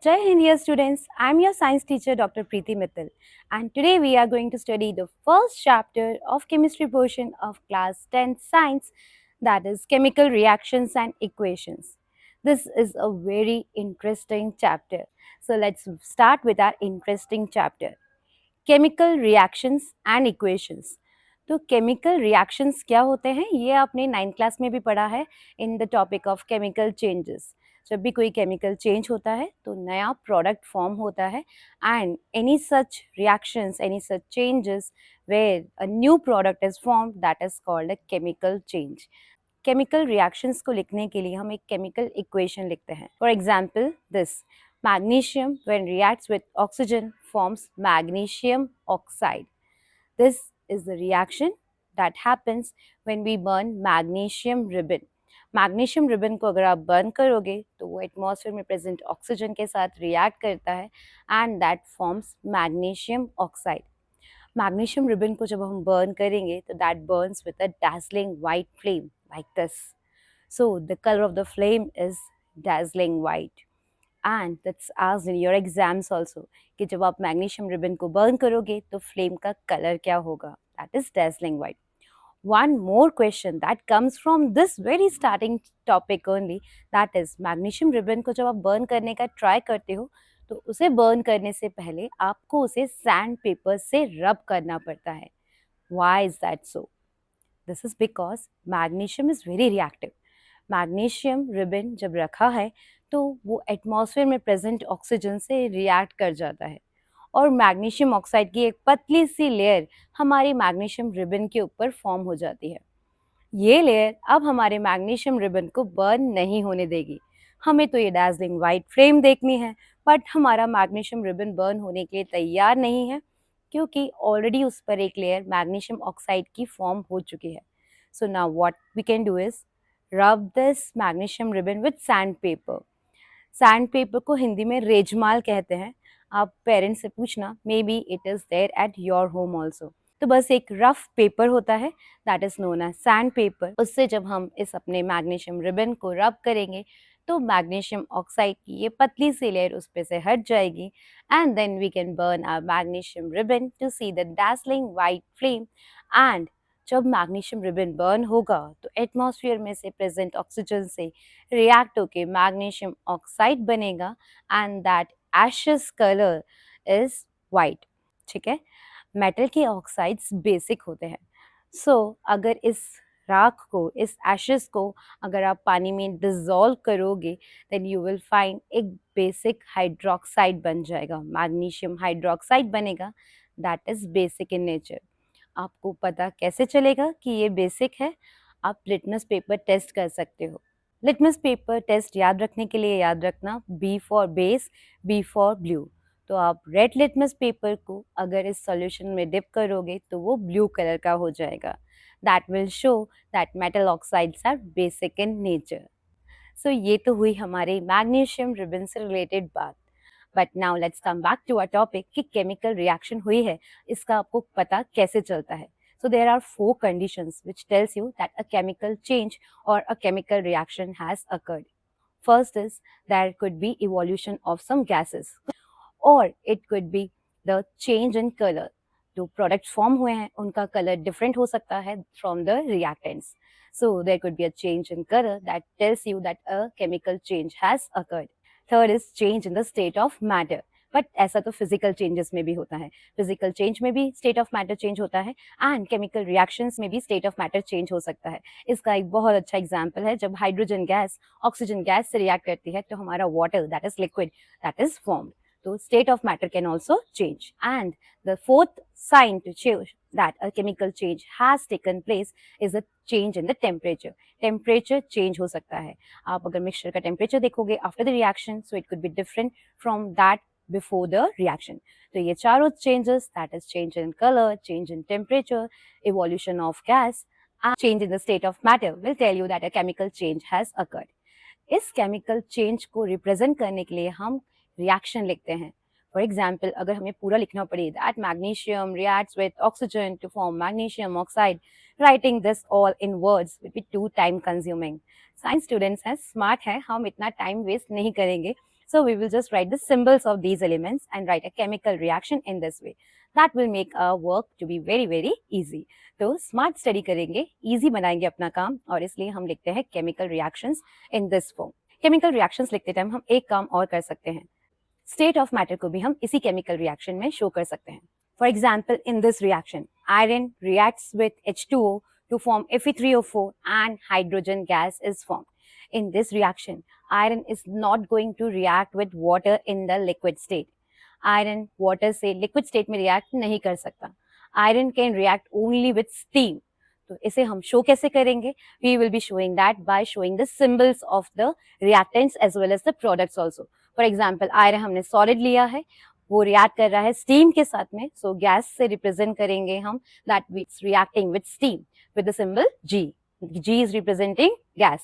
Jai Hind, dear students. I'm your science teacher, Dr. Preeti Mittal, and today we are going to study the first chapter of chemistry portion of class 10 science, that is chemical reactions and equations. This is a very interesting chapter. So let's start with our interesting chapter. Chemical reactions and equations. तो chemical reactions क्या होते हैं ये आपने 9th class में भी पढ़ा है in the topic of chemical changes. जब भी कोई केमिकल चेंज होता है तो नया प्रोडक्ट फॉर्म होता है and any such reactions, any such changes where a new product is form, that is called a chemical change. Chemical reactions को लिखने के लिए हम एक केमिकल इक्वेशन लिखते हैं. For example this: magnesium when reacts with oxygen forms magnesium oxide. This is the reaction that happens when we burn magnesium ribbon. Magnesium ribbon को अगर आप बर्न करोगे तो वो एटमॉस्फेयर में प्रेजेंट ऑक्सीजन के साथ रिएक्ट करता है and that forms magnesium oxide. Magnesium ribbon को जब हम बर्न करेंगे तो that Burns with a dazzling white flame like this. So the color of the flame is dazzling white. And that's asked in your exams also कि जब आप magnesium ribbon को burn करोगे तो फ्लेम का कलर क्या होगा, that is dazzling white. One more question that comes from this very starting topic only, that is magnesium ribbon को जब आप बर्न करने का ट्राई करते हो तो उसे बर्न करने से पहले आपको उसे सैंड पेपर से रब करना पड़ता है. Why is that so? This is because magnesium is very reactive. Magnesium ribbon जब रखा है तो वो एटमॉस्फेयर में प्रेजेंट ऑक्सीजन से रिएक्ट कर जाता है और मैग्नीशियम ऑक्साइड की एक पतली सी लेयर हमारी मैग्नीशियम रिबन के ऊपर फॉर्म हो जाती है. ये लेयर अब हमारे मैग्नीशियम रिबन को बर्न नहीं होने देगी. हमें तो ये dazzling वाइट फ्लेम देखनी है बट हमारा मैग्नीशियम रिबन बर्न होने के लिए तैयार नहीं है क्योंकि ऑलरेडी उस पर एक लेयर मैग्नीशियम ऑक्साइड की फॉर्म हो चुकी है. So now what we can do is rub this magnesium ribbon with sand paper. Sand paper को हिंदी में रेजमाल कहते हैं. आप पेरेंट्स से पूछना, may be it is there at your home also. तो बस एक रफ पेपर होता है that is known as sand paper. उससे जब हम इस अपने मैग्नीशियम रिबन को रब करेंगे तो मैग्नीशियम ऑक्साइड की ये पतली सी लेयर उस पे से हट जाएगी and then we can burn our magnesium ribbon to see the dazzling white flame. And जब मैग्नीशियम रिबन बर्न होगा तो एटमॉस्फेयर में से प्रेजेंट ऑक्सीजन से रिएक्ट होके मैग्नीशियम ऑक्साइड बनेगा and that ashes colour is white. ठीक है, मेटल के ऑक्साइड्स बेसिक होते हैं. सो अगर इस राख को, इस एशेस को अगर आप पानी में डिजोल्व करोगे देन यू विल फाइंड एक बेसिक हाइड्रोक्साइड बन जाएगा, मैग्नीशियम हाइड्रोक्साइड बनेगा. That is basic in nature. आपको पता कैसे चलेगा कि ये बेसिक है? आप लिटमस पेपर टेस्ट कर सकते हो. लिटमस पेपर टेस्ट याद रखने के लिए याद रखना B for base, B for blue. तो आप रेड लिटमस पेपर को अगर इस सॉल्यूशन में डिप करोगे तो वो ब्लू कलर का हो जाएगा. That will show that metal oxides are basic in nature. So ये तो हुई हमारे मैग्नीशियम रिबन से रिलेटेड बात. But now let's come back to our topic कि केमिकल रिएक्शन हुई है इसका आपको पता कैसे चलता है. So there are 4 conditions which tells you that a chemical change or a chemical reaction has occurred. First is there could be evolution of some gases or it could be the change in color. जो products form हुए हैं उनका color different हो सकता है from the reactants. So there could be a change in color that tells you that a chemical change has occurred. Third is change in the state of matter. But ऐसा तो physical changes में भी होता है. Physical change में भी state of matter change होता है एंड केमिकल रिएक्शंस में भी स्टेट ऑफ मैटर चेंज हो सकता है. इसका एक बहुत अच्छा एग्जांपल है जब हाइड्रोजन गैस ऑक्सीजन गैस से रिएक्ट करती है तो हमारा water that is liquid that is formed. तो state of matter can also change. And the fourth sign to show that a chemical change has taken place is a change in the temperature. Temperature change हो सकता है. आप अगर mixture का temperature देखोगे after the reaction so it could be different from that before the reaction. तो ये चारों changes, that is change in color, change in temperature, evolution of gas and change in the state of matter will tell you that a chemical change has occurred. इस chemical change को represent करने के लिए हम reaction लिखते हैं. For example, अगर हमें पूरा लिखना पड़े that magnesium reacts with oxygen to form magnesium oxide, writing this all in words will be too time consuming. Science students हैं, smart हैं, हम इतना time waste नहीं करेंगे. So we will just write the symbols of these elements and write a chemical reaction in this way. That will make our work to be very very easy. तो smart study करेंगे, easy बनाएंगे अपना काम, और इसलिए हम लिखते हैं chemical reactions in this form. Chemical reactions लिखते टाइम हम एक काम और कर सकते हैं, स्टेट ऑफ मैटर को भी हम इसी केमिकल रिएक्शन में शो कर सकते हैं. For example, in this reaction iron reacts with H2O to form Fe3O4 and hydrogen gas is formed. In this reaction, iron is not going to react with water in the liquid state. Iron water से liquid state में react नहीं कर सकता. Iron can react only with steam. तो इसे हम show कैसे करेंगे? We will be showing that by showing the symbols of the reactants as well as the products also. For example, iron हमने solid लिया है, वो रिएक्ट कर रहा है स्टीम के साथ में, सो गैस से रिप्रेजेंट करेंगे हम that it's reacting with steam with the symbol G. G is representing gas.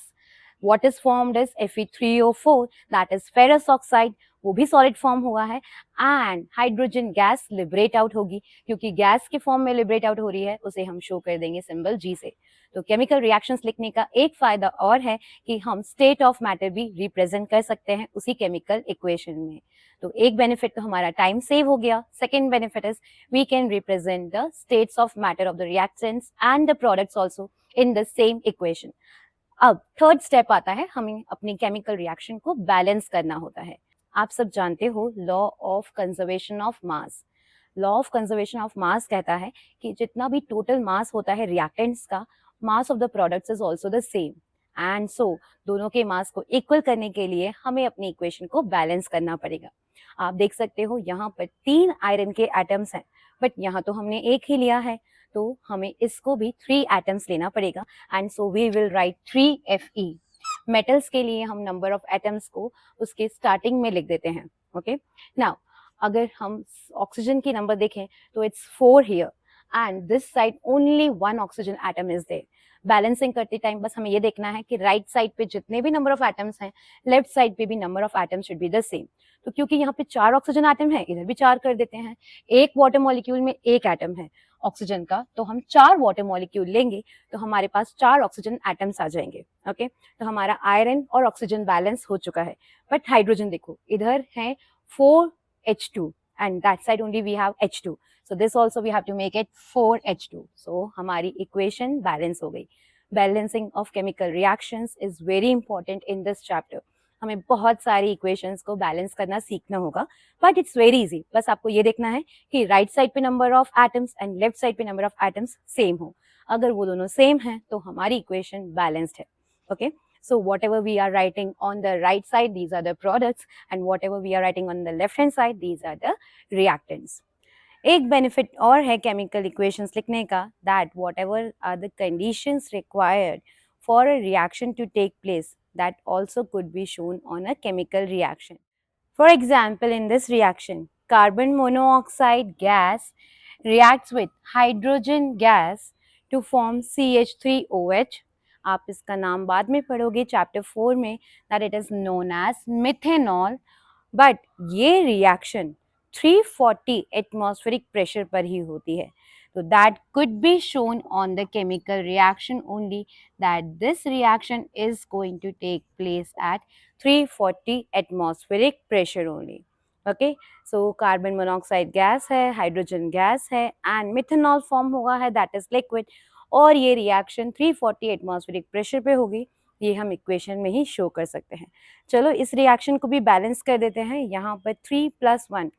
What is formed is Fe3O4, that is ferrous oxide, वो भी solid form हुआ है, and hydrogen gas liberate out होगी, क्योंकि gas के form में liberate out हो रही है, उसे हम शो कर देंगे सिंबल G से. तो केमिकल रिएक्शंस लिखने का एक फायदा और है कि हम स्टेट ऑफ मैटर भी रिप्रेजेंट कर सकते हैं उसी केमिकल इक्वेशन में. तो एक बेनिफिट तो हमारा टाइम सेव हो गया. Second benefit is we can represent the states of matter of the reactants and the products also in the same equation. अब थर्ड स्टेप आता है, हमें अपनी केमिकल रिएक्शन को बैलेंस करना होता है. आप सब जानते हो law of conservation of mass. Law of conservation of mass कहता है कि जितना भी टोटल मास होता है रिएक्टेंट्स का, mass of the products is also the same. And so दोनों के मास को इक्वल करने के लिए हमें अपनी इक्वेशन को बैलेंस करना पड़ेगा. आप देख सकते हो यहाँ पर 3 आयरन के एटम्स हैं, बट यहाँ तो हमने एक ही लिया है, तो हमें इसको भी 3 एटम्स लेना पड़ेगा. And so we will write 3Fe. Metals के लिए हम नंबर ऑफ एटम्स को उसके स्टार्टिंग में लिख देते हैं. ओके, नाउ अगर हम ऑक्सीजन की नंबर देखें तो it's 4 here, and this side only 1 oxygen atom is there. Balancing करते टाइम बस हमें ये देखना है कि राइट साइड पे जितने भी नंबर ऑफ एटम्स हैं, लेफ्ट साइड पे भी number of atoms should be the same. तो क्योंकि यहाँ पे 4 ऑक्सीजन एटम है, इधर भी 4 कर देते हैं. एक वाटर मॉलिक्यूल में एक एटम है ऑक्सीजन का, तो हम 4 वाटर मॉलिक्यूल लेंगे तो हमारे पास 4 ऑक्सीजन एटम्स आ जाएंगे. ओके, तो हमारा आयरन और ऑक्सीजन बैलेंस हो चुका है. बट हाइड्रोजन देखो, इधर है 4H2 and that side only we have H2. So this also we have to make it 4H2. So हमारी equation balance हो गई. Balancing of chemical reactions is very important in this chapter. हमें बहुत सारी equations को balance करना सीखना होगा, बट इट्स वेरी इजी. बस आपको ये देखना है कि राइट साइड पे number of atoms and left side पे नंबर ऑफ एटम्स सेम हो. अगर वो दोनों सेम हैं तो हमारी इक्वेशन बैलेंस्ड है. Okay, so whatever we are writing on the right side, these are the products, and whatever we are writing on the left hand side, these are the reactants. एक benefit और है chemical equations लिखने का, that whatever are the conditions required for a reaction to take place, that also could be shown on a chemical reaction. For example, in this reaction, carbon monoxide gas reacts with hydrogen gas to form CH3OH. आप इसका नाम बाद में पढ़ोगे chapter 4 में, that it is known as methanol. But ये reaction 340 atmospheric pressure पर ही होती है. तो that could be shown on the chemical reaction only, that this reaction is going to take place at 340 atmospheric pressure only. Okay, so carbon monoxide gas है, hydrogen gas है, and methanol form हुआ है, that is liquid, और ये reaction 340 atmospheric pressure पे होगी. ये हम इक्वेशन में ही शो कर सकते हैं. चलो इस रिएक्शन को भी बैलेंस कर देते हैं. यहाँ पर 3 + 1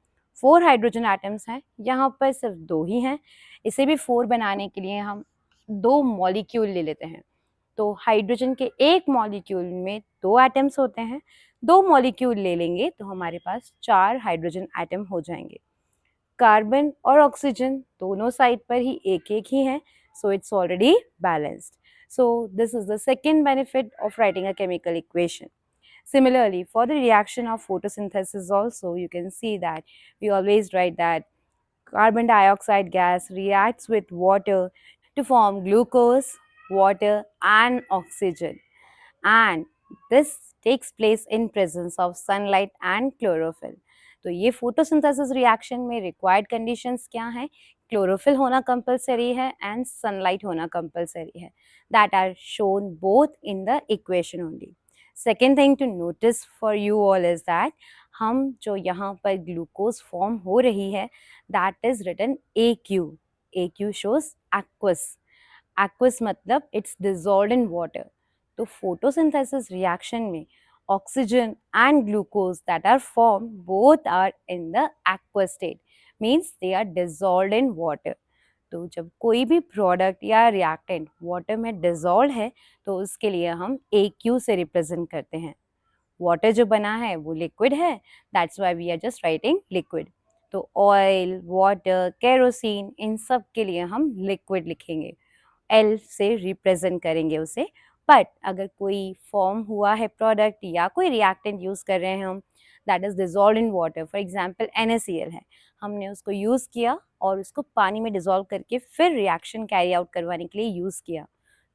4 हाइड्रोजन एटम्स हैं, यहाँ पर सिर्फ 2 ही हैं. इसे भी 4 बनाने के लिए हम 2 मॉलिक्यूल ले लेते हैं. तो हाइड्रोजन के एक मॉलिक्यूल में 2 एटम्स होते हैं, 2 मॉलिक्यूल ले लेंगे तो हमारे पास 4 हाइड्रोजन एटम हो जाएंगे. कार्बन और ऑक्सीजन दोनों साइड पर ही एक एक ही है, so it's already balanced. So this is the second benefit of writing a chemical equation. Similarly, for the reaction of photosynthesis also, you can see that we always write that carbon dioxide gas reacts with water to form glucose, water and oxygen, and this takes place in presence of sunlight and chlorophyll. तो ये photosynthesis reaction में required conditions क्या हैं? Chlorophyll होना compulsory है and sunlight होना compulsory है. That are shown both in the equation only. Second thing to notice for you all is that हम जो यहाँ पर ग्लूकोज फॉर्म हो रही है that is written AQ. AQ shows aqueous. Aqueous मतलब it's dissolved in water. तो photosynthesis reaction में oxygen and glucose that are formed both are in the aqueous state, means they are dissolved in water. तो जब कोई भी product या reactant water में dissolve है तो उसके लिए हम AQ से रिप्रेजेंट करते हैं. वाटर जो बना है वो लिक्विड है, that's why we are just writing liquid. तो ऑयल, वाटर, केरोसिन, इन सब के लिए हम लिक्विड लिखेंगे, L से रिप्रेजेंट करेंगे उसे. बट अगर कोई फॉर्म हुआ है प्रोडक्ट या कोई रिएक्टेंट यूज़ कर रहे हैं हम that is dissolve in water, for example NaCl है, हमने उसको यूज़ किया और उसको पानी में डिजोल्व करके फिर रिएक्शन कैरी आउट करवाने के लिए यूज़ किया,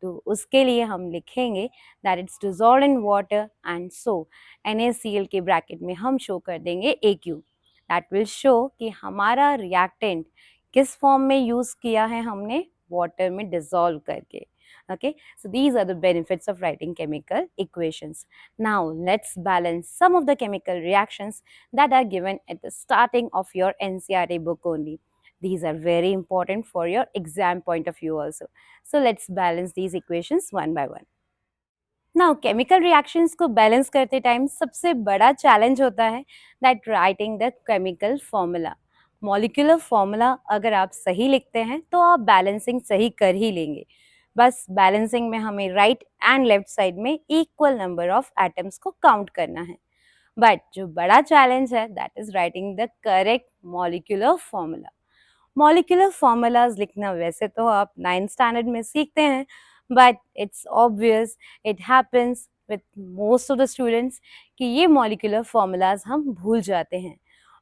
तो उसके लिए हम लिखेंगे that it's dissolve in water and so NaCl के ब्रैकेट में हम शो कर देंगे AQ. दैट विल शो कि हमारा रिएक्टेंट किस फॉर्म में यूज़ किया है हमने, वाटर में डिसॉल्व करके. Okay, so these are the benefits of writing chemical equations. Now let's balance some of the chemical reactions that are given at the starting of your NCERT book only. These are very important for your exam point of view also. So let's balance these equations one by one. Now chemical reactions को balance करते time सबसे बड़ा challenge होता है that writing the chemical formula. Molecular formula अगर आप सही लिखते हैं तो आप बैलेंसिंग सही कर ही लेंगे. बस बैलेंसिंग में हमें राइट एंड लेफ्ट साइड में इक्वल नंबर ऑफ एटम्स को काउंट करना है. बट जो बड़ा चैलेंज है that is writing the correct molecular formula. Molecular formulas लिखना वैसे तो आप 9th स्टैंडर्ड में सीखते हैं, but it's obvious it happens with most of the students कि ये मॉलिक्यूलर फॉर्मूलाज हम भूल जाते हैं.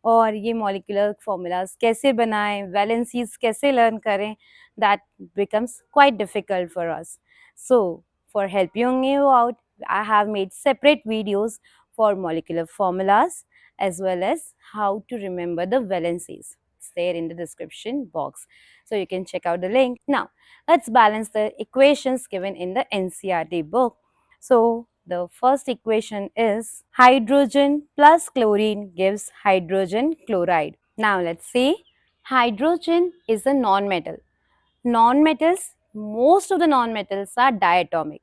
और ये मॉलिक्यूलर फॉर्मूलाज कैसे बनाएं, वैलेंसीज कैसे लर्न करें, that becomes quite difficult for us. So for helping you out I have made separate videos for molecular formulas as well as how to remember the valencies. It's there in the description box, so you can check out the link. Now let's balance the equations given in the NCERT book. So the first equation is hydrogen plus chlorine gives hydrogen chloride. Now let's see. Hydrogen is a non-metal. Non-metals, most of the non-metals are diatomic.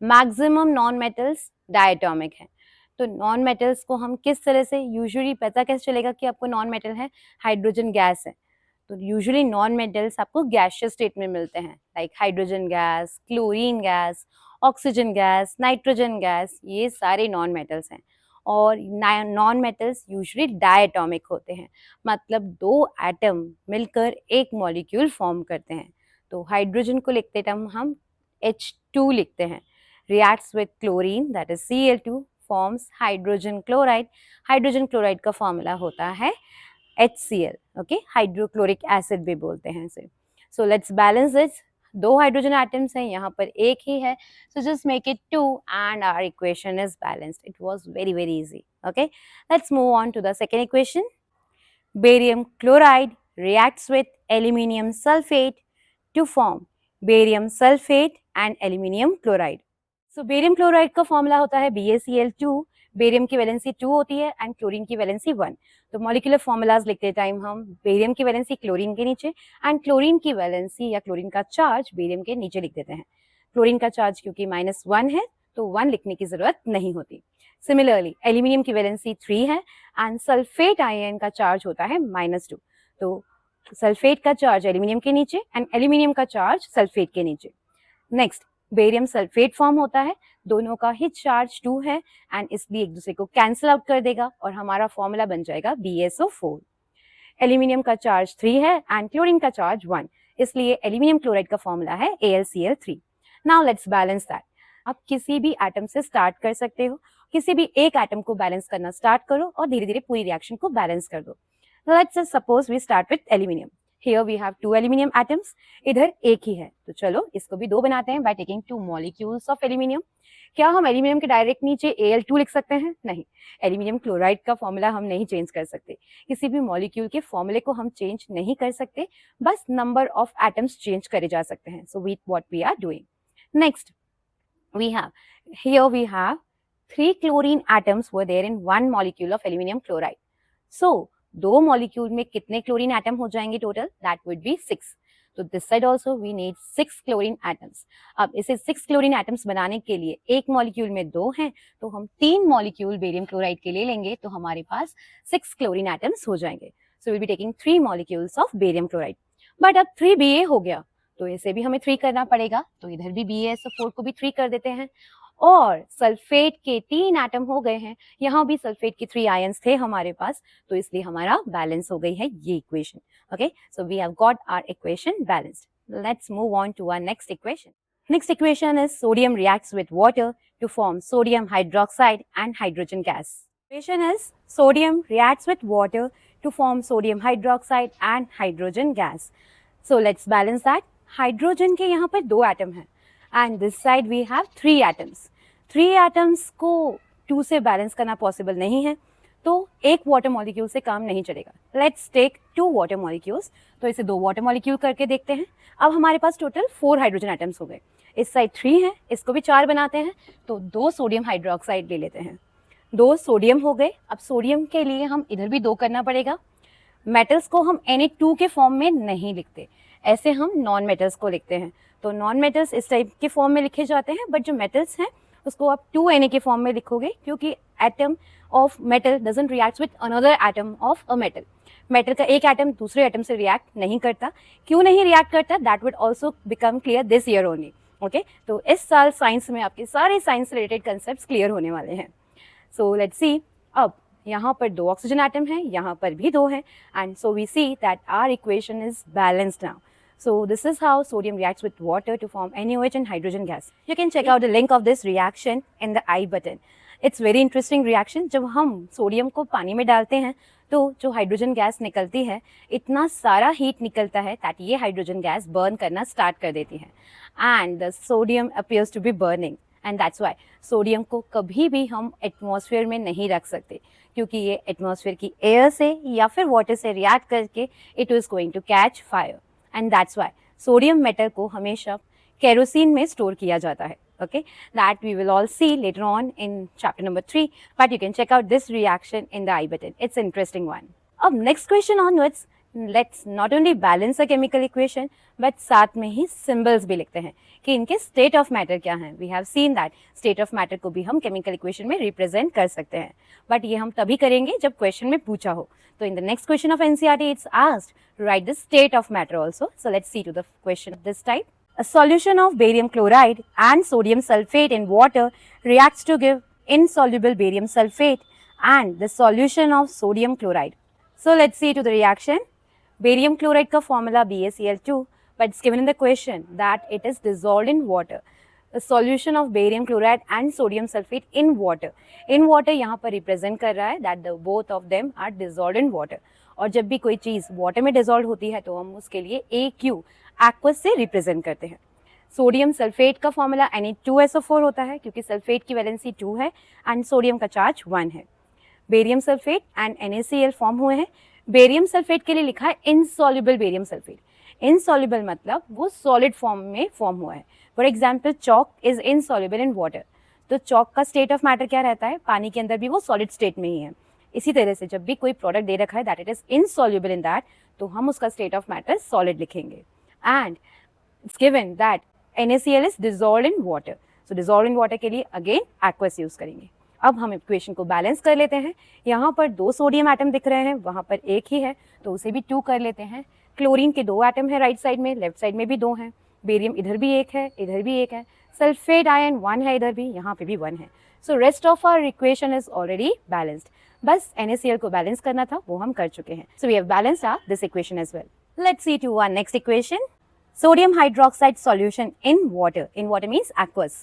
Maximum non-metals diatomic है. तो non metals को हम किस तरह से usually पता कैसे चलेगा कि आपको नॉन मेटल है, हाइड्रोजन गैस है. तो यूजुअली नॉन मेटल्स आपको गैसियस स्टेट में मिलते हैं, like hydrogen gas, chlorine gas, oxygen gas, nitrogen gas, ये सारे नॉन मेटल्स हैं. और नॉन मेटल्स यूजुअली डायटोमिक होते हैं, मतलब दो एटम मिलकर एक मॉलिक्यूल फॉर्म करते हैं. तो हाइड्रोजन को लिखते टाइम हम H2 लिखते हैं. Reacts with chlorine that is Cl2 forms hydrogen chloride. Hydrogen chloride का फॉर्मूला होता है HCl. ओके, हाइड्रोक्लोरिक एसिड भी बोलते हैं इसे. So let's balance it. दो हाइड्रोजन एटम्स हैं, यहाँ पर एक ही है, so just make it 2 and our equation is balanced. It was very very easy. Okay, let's move on to the second equation. Barium chloride reacts with aluminium sulfate to form barium sulfate and aluminium chloride. So barium chloride का formula होता है BaCl2. Barium की valency 2 होती है and chlorine की valency 1. तो molecular formulas लिखते time हम बेरियम की वैलेंसी क्लोरीन के नीचे एंड क्लोरीन की वैलेंसी या क्लोरीन का चार्ज बेरियम के नीचे लिख देते हैं. क्लोरीन का चार्ज क्योंकि -1 है तो 1 लिखने की जरूरत नहीं होती. सिमिलरली एल्यूमिनियम की वैलेंसी 3 है एंड सल्फेट आयन का चार्ज होता है -2. तो सल्फेट का चार्ज एल्यूमिनियम के नीचे एंड एल्यूमिनियम का चार्ज सल्फेट के नीचे. नेक्स्ट बेरियम सल्फेट फॉर्म होता है, दोनों का ही चार्ज 2 है एंड इसलिए एक दूसरे को कैंसिल आउट कर देगा और हमारा फॉर्मूला बन जाएगा BSO4. एल्यूमिनियम का चार्ज 3 है एंड क्लोरीन का चार्ज 1, इसलिए एल्यूमिनियम क्लोराइड का फॉर्मूला है AlCl3. Now let's balance that. आप किसी भी एटम से स्टार्ट कर सकते हो, किसी भी एक एटम को बैलेंस करना स्टार्ट करो और धीरे धीरे पूरी रिएक्शन को बैलेंस कर दो. Let's suppose we start with aluminium. Here we have 2 aluminium atoms. इधर एक ही है, तो चलो इसको भी 2 बनाते हैं by taking 2 molecules of aluminium. क्या हम एल्यूमिनियम के डायरेक्ट नीचे Al2 लिख सकते हैं? नहीं, एल्यूमिनियम क्लोराइड का फॉर्मूला हम नहीं चेंज कर सकते, किसी भी मॉलिक्यूल के फॉर्मूले को हम चेंज नहीं कर सकते, बस नंबर ऑफ एटम्स चेंज करे जा सकते हैं. So what we are doing. Next we have 3 chlorine atoms were there in one molecule of aluminum chloride. So, दो मॉलिक्यूल में कितने क्लोरीन एटम हो जाएंगे टोटल? That would be 6. तो this side also we need 6 chlorine atoms. अब इसे 6 chlorine atoms बनाने के लिए एक मॉलिक्यूल में 2 हैं, तो हम 3 मॉलिक्यूल बेरियम क्लोराइड के लिए लेंगे, तो हमारे पास 6 क्लोरीन एटम्स हो जाएंगे. So will be taking 3 molecules of barium chloride. But अब 3Ba हो गया, तो इसे भी हमें 3 करना पड़ेगा, तो इधर भी BaSO4 को भी 3 कर देते हैं. और सल्फेट के 3 एटम हो गए हैं, यहाँ भी सल्फेट के 3 आयंस थे हमारे पास, तो इसलिए हमारा बैलेंस हो गई है ये equation. Okay, so we have got our equation balanced. Let's move on to our next equation. Next equation is sodium reacts with water to form sodium hydroxide and hydrogen gas. Equation is sodium reacts with water to form sodium hydroxide and hydrogen gas. So let's balance that. Hydrogen के यहाँ पर 2 atom हैं and this side we have 3 atoms. 3 atoms को 2 से balance करना possible नहीं है, तो एक वाटर मॉलिक्यूल से काम नहीं चलेगा. Let's take 2 water molecules. तो इसे 2 वाटर मॉलिक्यूल करके देखते हैं. अब हमारे पास टोटल 4 हाइड्रोजन एटम्स हो गए. इस साइड 3 है, इसको भी 4 बनाते हैं, तो 2 सोडियम हाइड्रोक्साइड ले लेते हैं. 2 सोडियम हो गए. अब सोडियम के लिए हम इधर भी 2 करना पड़ेगा. मेटल्स को हम Na2 के फॉर्म में नहीं लिखते, ऐसे हम नॉन मेटल्स को लिखते हैं. तो नॉन मेटल्स इस टाइप के फॉर्म में लिखे जाते हैं, बट जो मेटल्स हैं उसको आप 2Na के फॉर्म में लिखोगे, क्योंकि atom of metal doesn't react with another atom of a metal. Metal का एक एटम दूसरे एटम से रिएक्ट नहीं करता. क्यों नहीं रिएक्ट करता? That would also become clear this year only. Okay, तो इस साल साइंस में आपके सारे साइंस रिलेटेड कंसेप्ट क्लियर होने वाले हैं. सो लेट्स सी. अब यहाँ पर 2 ऑक्सीजन एटम हैं, यहाँ पर भी 2 हैं, and so we see that our equation is balanced now. So this is how sodium reacts with water to form NaOH and hydrogen gas. You can check out the link of this reaction in the I button. It's very interesting reaction. जब हम sodium को पानी में डालते हैं तो जो hydrogen gas निकलती है, इतना सारा हीट निकलता है दैट ये हाइड्रोजन गैस बर्न करना स्टार्ट कर देती है, and the sodium appears to be burning, and that's why sodium को कभी भी हम एटमॉस्फेयर में नहीं रख सकते, क्योंकि ये एटमॉस्फेयर की एयर से या फिर वाटर से रिएक्ट करके it is going to catch fire. And that's why sodium metal को हमेशा केरोसिन में स्टोर किया जाता है. Okay, that we will all see later on in chapter number 3, but you can check out this reaction in the I button. It's an interesting one. अब next question onwards, let's not only balance a chemical equation, but साथ में ही symbols भी लिखते हैं कि इनके state of matter क्या हैं. We have seen that state of matter को भी हम chemical equation में represent कर सकते हैं, but ये हम तभी करेंगे जब question में पूछा हो. So in the next question of NCERT, it's asked to write the state of matter also. So let's see to the question of this type. A solution of barium chloride and sodium sulfate in water reacts to give insoluble barium sulfate and the solution of sodium chloride. So let's see to the reaction. Barium chloride का formula BaCl2, but it's given in the question that it is dissolved in water. The solution of barium chloride and sodium sulfate in water. In water यहाँ पर represent कर रहा है that the both of them are dissolved in water. और जब भी कोई चीज़ water में डिजोल्व होती है तो हम उसके लिए AQ एक्वस से रिप्रेजेंट करते हैं. सोडियम सल्फेट का फॉर्मूला Na2SO4 होता है, क्योंकि सल्फेट की वैलेंसी 2 है एंड सोडियम का चार्ज 1 है. Barium sulphate and NaCl form हुए हैं. बेरियम सल्फेट के लिए लिखा है इनसॉल्युबल बेरियम सल्फेट. इनसॉल्युबल मतलब वो सॉलिड फॉर्म में फॉर्म हुआ है. For example chalk is insoluble in water. तो चॉक का स्टेट ऑफ मैटर क्या रहता है? पानी के अंदर भी वो सॉलिड स्टेट में ही है. इसी तरह से जब भी कोई प्रोडक्ट दे रखा है that it is insoluble in that, तो हम उसका स्टेट ऑफ मैटर सॉलिड लिखेंगे. And it's given that NaCl is dissolved in water. So dissolved in water के लिए अगेन एक्वस यूज करेंगे. अब हम इक्वेशन को बैलेंस कर लेते हैं. यहाँ पर 2 सोडियम एटम दिख रहे हैं, वहाँ पर एक ही है, तो उसे भी 2 कर लेते हैं. क्लोरीन के 2 एटम है राइट साइड में, लेफ्ट साइड में भी 2 हैं. बेरियम इधर भी एक है, इधर भी एक है. सल्फेट आयन 1 है इधर भी, यहाँ पे भी 1 है. So rest of our equation is already balanced. बस NaCl को बैलेंस करना था, वो हम कर चुके हैं. So we have balanced this equation as well. Let's see to our next equation. Sodium hydroxide solution in water. In water means aqueous.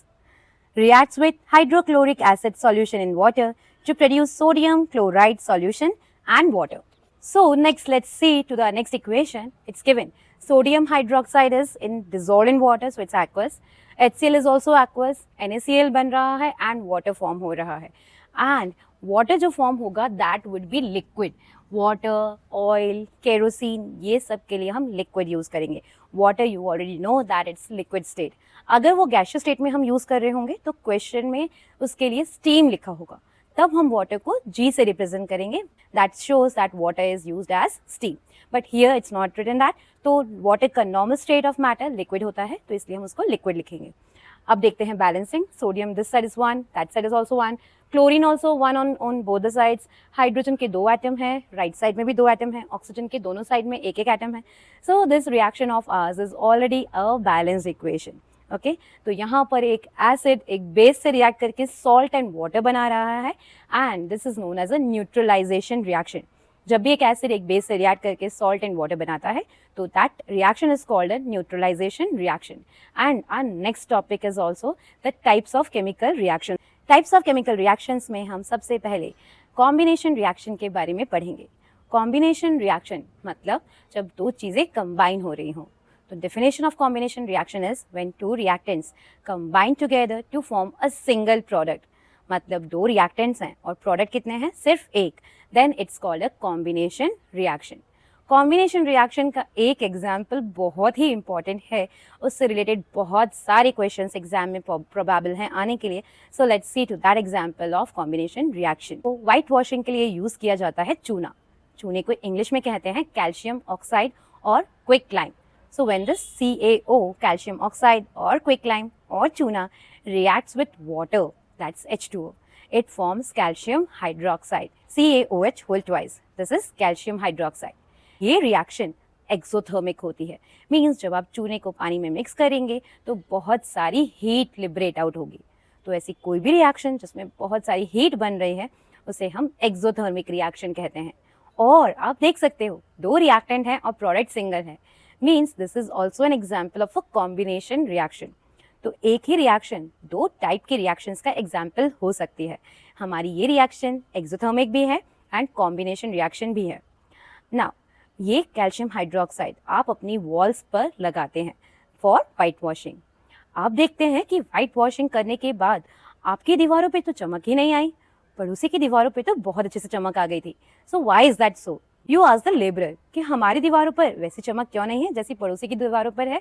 Reacts with hydrochloric acid solution in water to produce sodium chloride solution and water. So next let's see to the next equation. It's given sodium hydroxide is dissolved in water, so it's aqueous. HCl is also aqueous. NaCl बन रहा है and water form हो रहा है. And water जो form होगा that would B liquid. Water, oil, kerosene, ये सब के लिए हम लिक्विड यूज़ करेंगे. Water you already know that it's liquid state. अगर वो गैशियस स्टेट में हम यूज़ कर रहे होंगे तो क्वेश्चन में उसके लिए स्टीम लिखा होगा, तब हम वाटर को G से रिप्रेजेंट करेंगे. That shows that water is used as steam. But here it's not written that. तो वाटर का normal state of matter liquid होता है, तो इसलिए हम उसको लिक्विड लिखेंगे. अब देखते हैं balancing. Sodium this side is 1, that side is also 1. Chlorine also 1 on both the sides. Hydrogen के 2 एटम हैं, राइट साइड में भी 2 एटम हैं. ऑक्सीजन के दोनों साइड में एक एक एटम है. So this reaction of hours is already a balanced equation. Okay, तो यहाँ पर एक एसिड एक बेस से रिएक्ट करके सॉल्ट एंड वाटर बना रहा है, and this is known as a neutralisation reaction. जब भी एक एसिड एक बेस से रिएक्ट करके सॉल्ट एंड वाटर बनाता है तो that reaction is called a neutralisation reaction. And our next topic is also the types of chemical reaction. Types of chemical reactions में हम सबसे पहले कॉम्बिनेशन रिएक्शन के बारे में पढ़ेंगे. कॉम्बिनेशन रिएक्शन मतलब जब दो चीज़ें कंबाइन हो रही हों. तो definition of combination reaction is when two reactants combine together to form a single product. मतलब दो reactants हैं और product कितने हैं? सिर्फ एक. Then it's called a combination reaction. Combination reaction का एक एग्जाम्पल बहुत ही इंपॉर्टेंट है, उससे रिलेटेड बहुत सारे क्वेश्चंस एग्जाम में प्रोबेबल हैं आने के लिए. So let's see to that example of combination reaction. तो वाइट वॉशिंग के लिए यूज़ किया जाता है चूना. चूने को इंग्लिश में कहते हैं कैल्शियम ऑक्साइड और quicklime. So when this CaO, calcium oxide or quicklime or tuna reacts with water, that's H2O, it forms calcium hydroxide, CaOH whole twice. This is calcium hydroxide. ये रिएक्शन एक्सोथर्मिक होती है. Means जब आप चूने को पानी में मिक्स करेंगे तो बहुत सारी हीट लिबरेट आउट होगी. तो ऐसी कोई भी रिएक्शन जिसमें बहुत सारी हीट बन रही है उसे हम एक्सोथर्मिक रिएक्शन कहते हैं. और आप देख सकते हो दो रिएक्टेंट हैं और प्रोडक्ट सिंगल है, means this is also an example of a combination reaction. तो एक ही रिएक्शन दो टाइप के रिएक्शंस का एग्जाम्पल हो सकती है. हमारी ये रिएक्शन एक्सोथर्मिक भी है एंड कॉम्बिनेशन रिएक्शन भी है. नाउ ये कैल्शियम हाइड्रोक्साइड आप अपनी वॉल्स पर लगाते हैं फॉर वाइट वॉशिंग. आप देखते हैं कि वाइट वॉशिंग करने के बाद आपकी दीवारों पे तो चमक ही नहीं आई, पड़ोसी की दीवारों पे तो बहुत अच्छे से चमक आ गई थी. So why is that so? You ask the labourer कि हमारी दीवारों पर वैसी चमक क्यों नहीं है जैसी पड़ोसी की दीवारों पर है.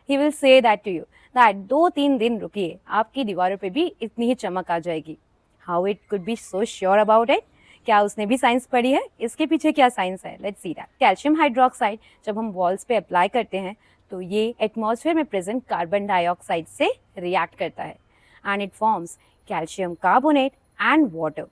He will say that to you that 2-3 दिन रुकिए, आपकी दीवारों पे भी इतनी ही चमक आ जाएगी. How it could be so sure about it? क्या उसने भी साइंस पढ़ी है? इसके पीछे क्या साइंस है? Let's see that. Calcium hydroxide जब हम वॉल्स पे अप्लाई करते हैं तो ये एटमॉस्फेयर में प्रेजेंट कार्बन डाइऑक्साइड से रिएक्ट करता है and it forms calcium carbonate and water.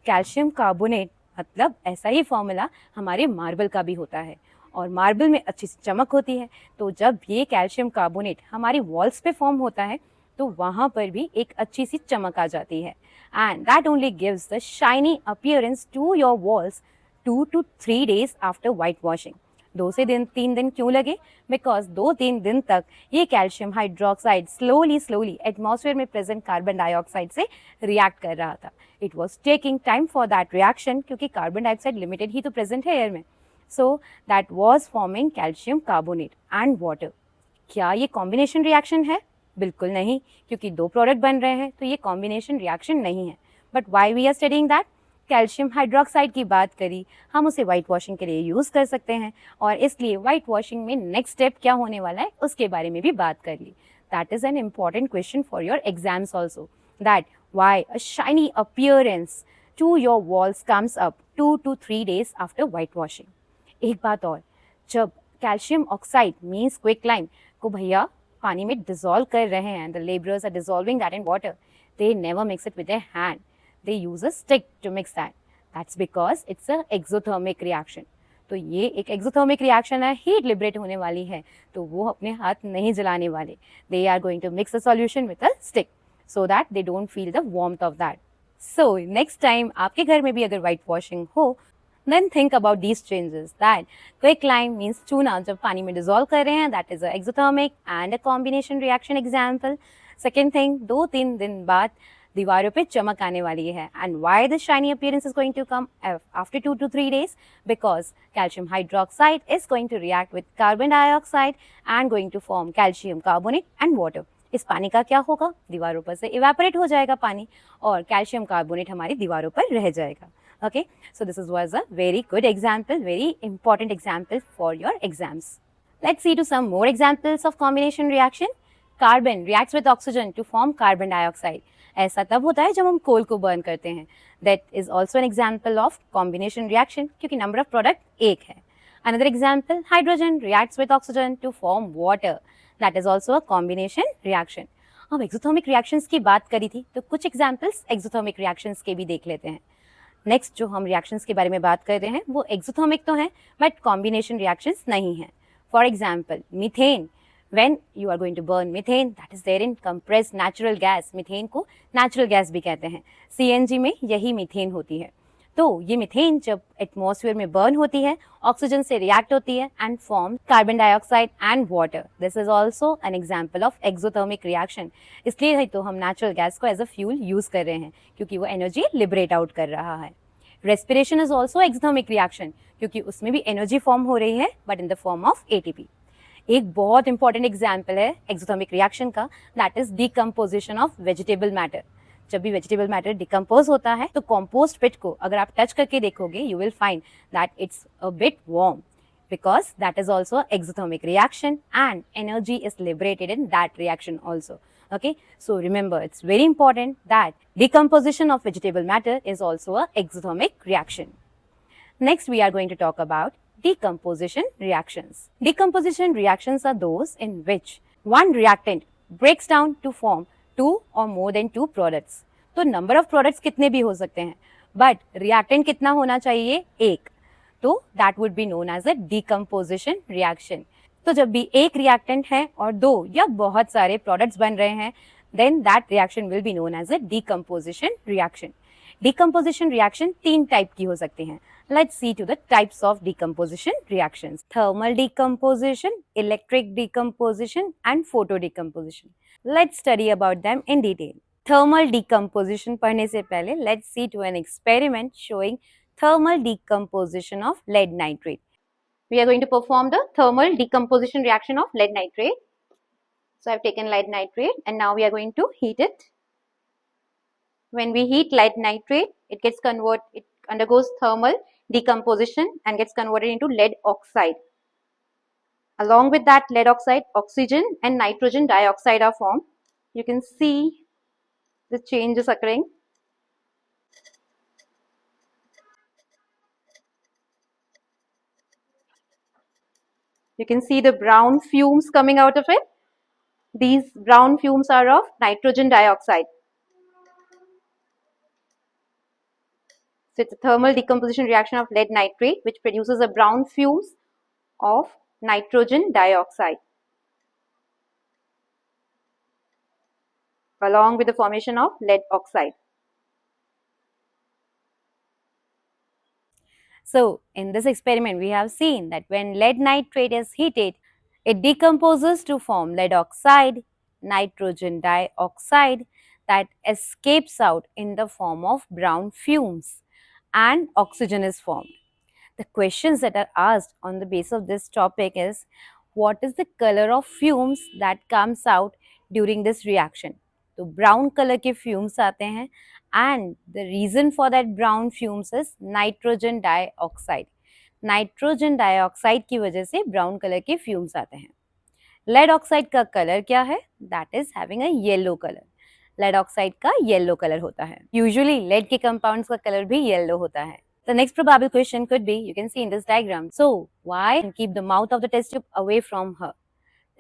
Calcium carbonate मतलब ऐसा ही फॉर्मूला हमारे मार्बल का भी होता है और मार्बल में अच्छी सी चमक होती है. तो जब ये कैल्शियम कार्बोनेट हमारी वॉल्स पे फॉर्म होता है तो वहाँ पर भी एक अच्छी सी चमक आ जाती है and that only gives the shiny appearance to your walls 2 to 3 days after white washing. 2 से 3 दिन क्यों लगे? बिकॉज 2-3 दिन तक ये कैल्शियम हाइड्रोक्साइड स्लोली एटमॉस्फेयर में प्रेजेंट कार्बन डाइऑक्साइड से रिएक्ट कर रहा था. It was taking time for that reaction क्योंकि कार्बन डाइऑक्साइड लिमिटेड ही तो प्रेजेंट है एयर में. So that was forming calcium carbonate and water. क्या ये कॉम्बिनेशन रिएक्शन है? बिल्कुल नहीं, क्योंकि दो प्रोडक्ट बन रहे हैं तो ये कॉम्बिनेशन रिएक्शन नहीं है. But why we are studying that? Calcium hydroxide की बात करी, हम उसे वाइट वॉशिंग के लिए यूज़ कर सकते हैं और इसलिए वाइट वॉशिंग में नेक्स्ट स्टेप क्या होने वाला है उसके बारे में भी बात कर ली. That is an important question for your exams also, that why a shiny appearance to your walls comes up 2 to 3 days after whitewashing. एक बात और, जब कैल्शियम ऑक्साइड मीन्स क्विकलाइम को भैया पानी में डिजोल्व कर रहे हैं, the laborers are dissolving that in water, they never mix it with their hand, they use a stick to mix that. That's because it's a exothermic reaction. तो ये एक एक्सोथर्मिक रिएक्शन है, हीट लिबरेट होने वाली है, तो वो अपने हाथ नहीं जलाने वाले. They are going to mix a solution with a stick so that they don't feel the warmth of that. So next time आपके घर में भी अगर white washing हो, then think about these changes. That quicklime means चूना जब पानी में dissolve कर रहे हैं, that is a exothermic and a combination reaction example. Second thing, 2-3 दिन बाद दीवारों पे चमक आने वाली है. And why the shiny appearance is going to come after 2 to 3 days? Because calcium hydroxide is going to react with carbon dioxide and going to form calcium carbonate and water. इस पानी का क्या होगा, दीवारों पर से इवेपोरेट हो जाएगा पानी और कैल्शियम कार्बोनेट हमारी दीवारों पर रह जाएगा. Okay, so this was a very good example, very important example for your exams. Let's see to some more examples of combination reaction. Carbon reacts with oxygen to form carbon dioxide. ऐसा तब होता है जब हम कोल को burn करते हैं. That is also an example of combination reaction क्योंकि number of product एक है. Another example, hydrogen reacts with oxygen to form water. That is also a combination reaction. अब exothermic reactions की बात करी थी तो कुछ examples exothermic reactions के भी देख लेते हैं. नेक्स्ट जो हम रिएक्शंस के बारे में बात कर रहे हैं वो एक्सोथर्मिक तो हैं बट कॉम्बिनेशन रिएक्शंस नहीं हैं. For example methane, when you are going to burn methane that is there in compressed natural gas. Methane को नेचुरल गैस भी कहते हैं. सीएनजी में यही मीथेन होती है. तो ये मीथेन जब एटमॉस्फेयर में बर्न होती है ऑक्सीजन से रिएक्ट होती है and form carbon dioxide and water. This is also an example of exothermic reaction. इसलिए ही तो हम नेचुरल गैस को एज अ फ्यूल यूज कर रहे हैं क्योंकि वो एनर्जी लिबरेट आउट कर रहा है. Respiration is also exothermic reaction क्योंकि उसमें भी एनर्जी फॉर्म हो रही है but in the form of ATP. एक बहुत इंपॉर्टेंट एग्जाम्पल है एक्सोथर्मिक रिएक्शन का, that is decomposition of vegetable matter. जब भी वेजिटेबल मैटर डिकम्पोज होता है तो कंपोस्ट पिट को अगर आप टच करके देखोगे you will find that it's a bit warm because that is also exothermic reaction and energy is liberated in that reaction also. Okay, so remember it's very important that decomposition of vegetable matter is also a exothermic reaction. Next we are going to talk about decomposition reactions. Decomposition reactions are those in which one reactant breaks down to form two or more than two products. तो number of products कितने भी हो सकते हैं but reactant कितना होना चाहिए, एक. तो that would be known as a decomposition reaction. तो जब भी एक रिएक्टेंट है और दो या बहुत सारे प्रोडक्ट्स बन रहे हैं then that reaction will be known as a decomposition reaction. Decomposition reaction तीन टाइप की हो सकती हैं. Let's see to the types of decomposition reactions. Thermal decomposition, electric decomposition and photo decomposition. Let's study about them in detail. Thermal decomposition पढ़ने से पहले let's see to an experiment showing thermal decomposition of lead nitrate. We are going to perform the thermal decomposition reaction of lead nitrate. So I have taken lead nitrate and now we are going to heat it. When we heat lead nitrate, it undergoes thermal decomposition and gets converted into lead oxide. Along with that lead oxide, oxygen and nitrogen dioxide are formed. You can see the changes occurring. You can see the brown fumes coming out of it. These brown fumes are of nitrogen dioxide. So it's a thermal decomposition reaction of lead nitrate which produces the brown fumes of nitrogen dioxide along with the formation of lead oxide. So in this experiment we have seen that when lead nitrate is heated, it decomposes to form lead oxide, nitrogen dioxide that escapes out in the form of brown fumes and oxygen is formed. The questions that are asked on the basis of this topic is, what is the color of fumes that comes out during this reaction? तो brown color के fumes आते हैं and the reason for that brown fumes is nitrogen dioxide. Nitrogen dioxide की वजह से brown colour के fumes आते हैं. लेड ऑक्साइड का कलर क्या है? That is having a yellow colour. Lead oxide का येलो कलर होता है. यूजुअली लेड के कंपाउंड्स का कलर भी येलो होता है. The next probable question could be, you can see in this diagram, so why keep the mouth of the test tube away from her?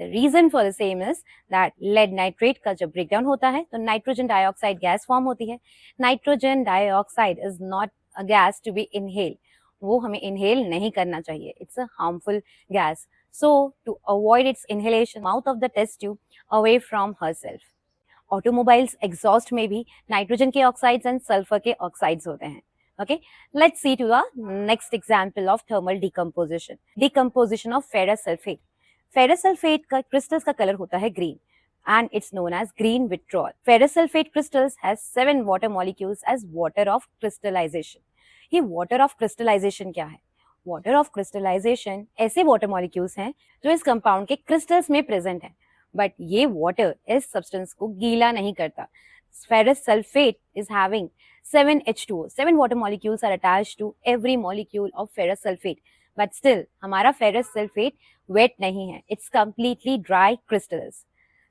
The reason for the same is that lead nitrate का जब breakdown होता है तो nitrogen dioxide gas form होती है. Nitrogen dioxide is not a gas to be inhaled. वो हमें inhale नहीं करना चाहिए. It's a harmful gas. So to avoid its inhalation, mouth of the test tube away from herself. Automobiles exhaust में भी nitrogen के oxides and sulfur के oxides होते हैं. Okay, let's see to the next example of thermal decomposition. Decomposition of ferrous sulfate. Ferrous sulfate का crystals का color होता है green and it's known as green withdrawal. Ferrous sulfate crystals has 7 water molecules as water of crystallization. ये water of crystallization क्या है? Water of crystallization ऐसे water molecules हैं जो इस compound के crystals में present हैं. बट ये वाटर इस सब्सटेंस को गीला नहीं करता. Ferrous sulfate is having 7H2O. 7 water molecules are attached to every molecule of ferrous sulfate. But still, हमारा ferrous sulfate wet नहीं है. It's completely dry crystals.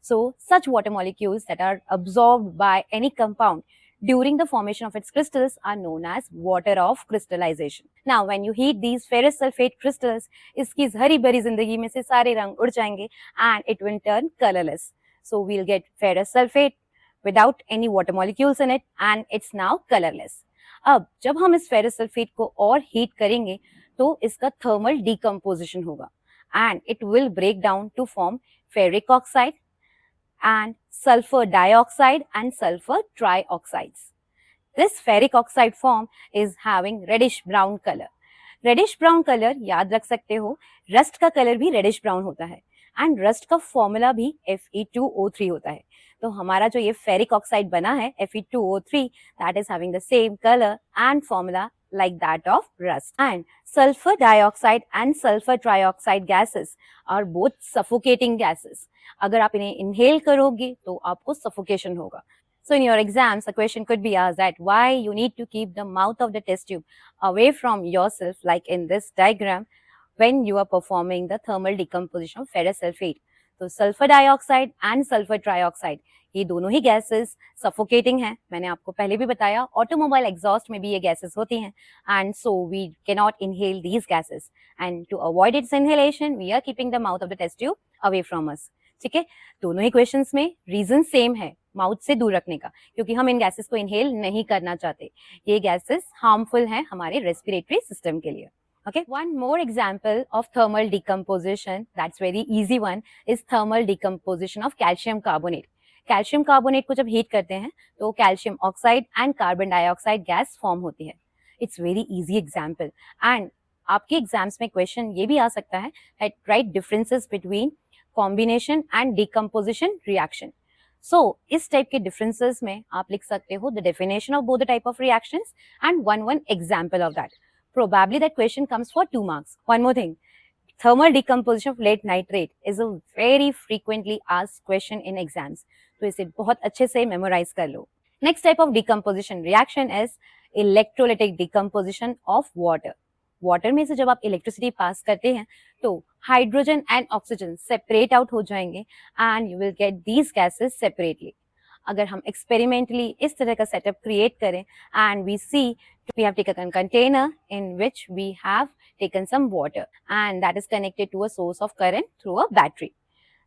So, such water molecules that are absorbed by any compound during the formation of its crystals are known as water of crystallization. Now, when you heat these ferrous sulfate crystals, इसकी हरी भरी जिंदगी में से सारे रंग उड़ जाएंगे and it will turn colorless. So, we'll get ferrous sulfate without any water molecules in it and it's now colorless. अब जब हम इस ferrous sulfate को और heat करेंगे तो इसका thermal decomposition होगा and it will break down to form ferric oxide and sulfur dioxide and sulfur trioxides. This ferric oxide form is having reddish brown color. Reddish brown color याद रख सकते हो, rust का color भी reddish brown होता है and rust का formula भी Fe2O3 होता है. तो हमारा जो ये ferric oxide बना है Fe2O3 that is having the same color and formula like that of rust. And sulfur dioxide and sulfur trioxide gases are both suffocating gases. अगर आप इन्हें inhale करोगे तो आपको suffocation होगा. So in your exams, a question could be asked that why you need to keep the mouth of the test tube away from yourself, like in this diagram, when you are performing the thermal decomposition of ferrous sulfate. तो sulfur dioxide and sulfur trioxide ये दोनों ही gases suffocating हैं. मैंने आपको पहले भी बताया automobile exhaust में भी ये gases होती हैं and so we cannot inhale these gases and to avoid its inhalation we are keeping the mouth of the test tube away from us. ठीक है, दोनों ही क्वेश्चंस में रीजन सेम है, माउथ से दूर रखने का, क्योंकि हम इन गैसेस को इनहेल नहीं करना चाहते. ये गैसेस हार्मफुल हैं हमारे रेस्पिरेटरी सिस्टम के लिए. Okay, one more example of thermal decomposition that's very easy one is thermal decomposition of calcium carbonate. Calcium carbonate को जब हीट करते हैं तो calcium oxide and carbon dioxide gas form होती है. It's very easy example and आपके exams में question ये भी आ सकता है that write differences between combination and decomposition reaction. So इस टाइप के डिफरेंसेस में आप लिख सकते हो the definition of both the type of reactions and one example of that. Probably that question comes for 2 marks. One more thing, thermal decomposition of lead nitrate is a very frequently asked question in exams. तो इसे बहुत अच्छे से memorize कर लो. Next type of decomposition reaction is electrolytic decomposition of water. Water में से जब आप electricity pass करते हैं तो hydrogen and oxygen separate out हो जाएंगे and you will get these gases separately. अगर हम experimentally इस तरह का setup create करें and we see we have taken a container in which we have taken some water and that is connected to a source of current through a battery.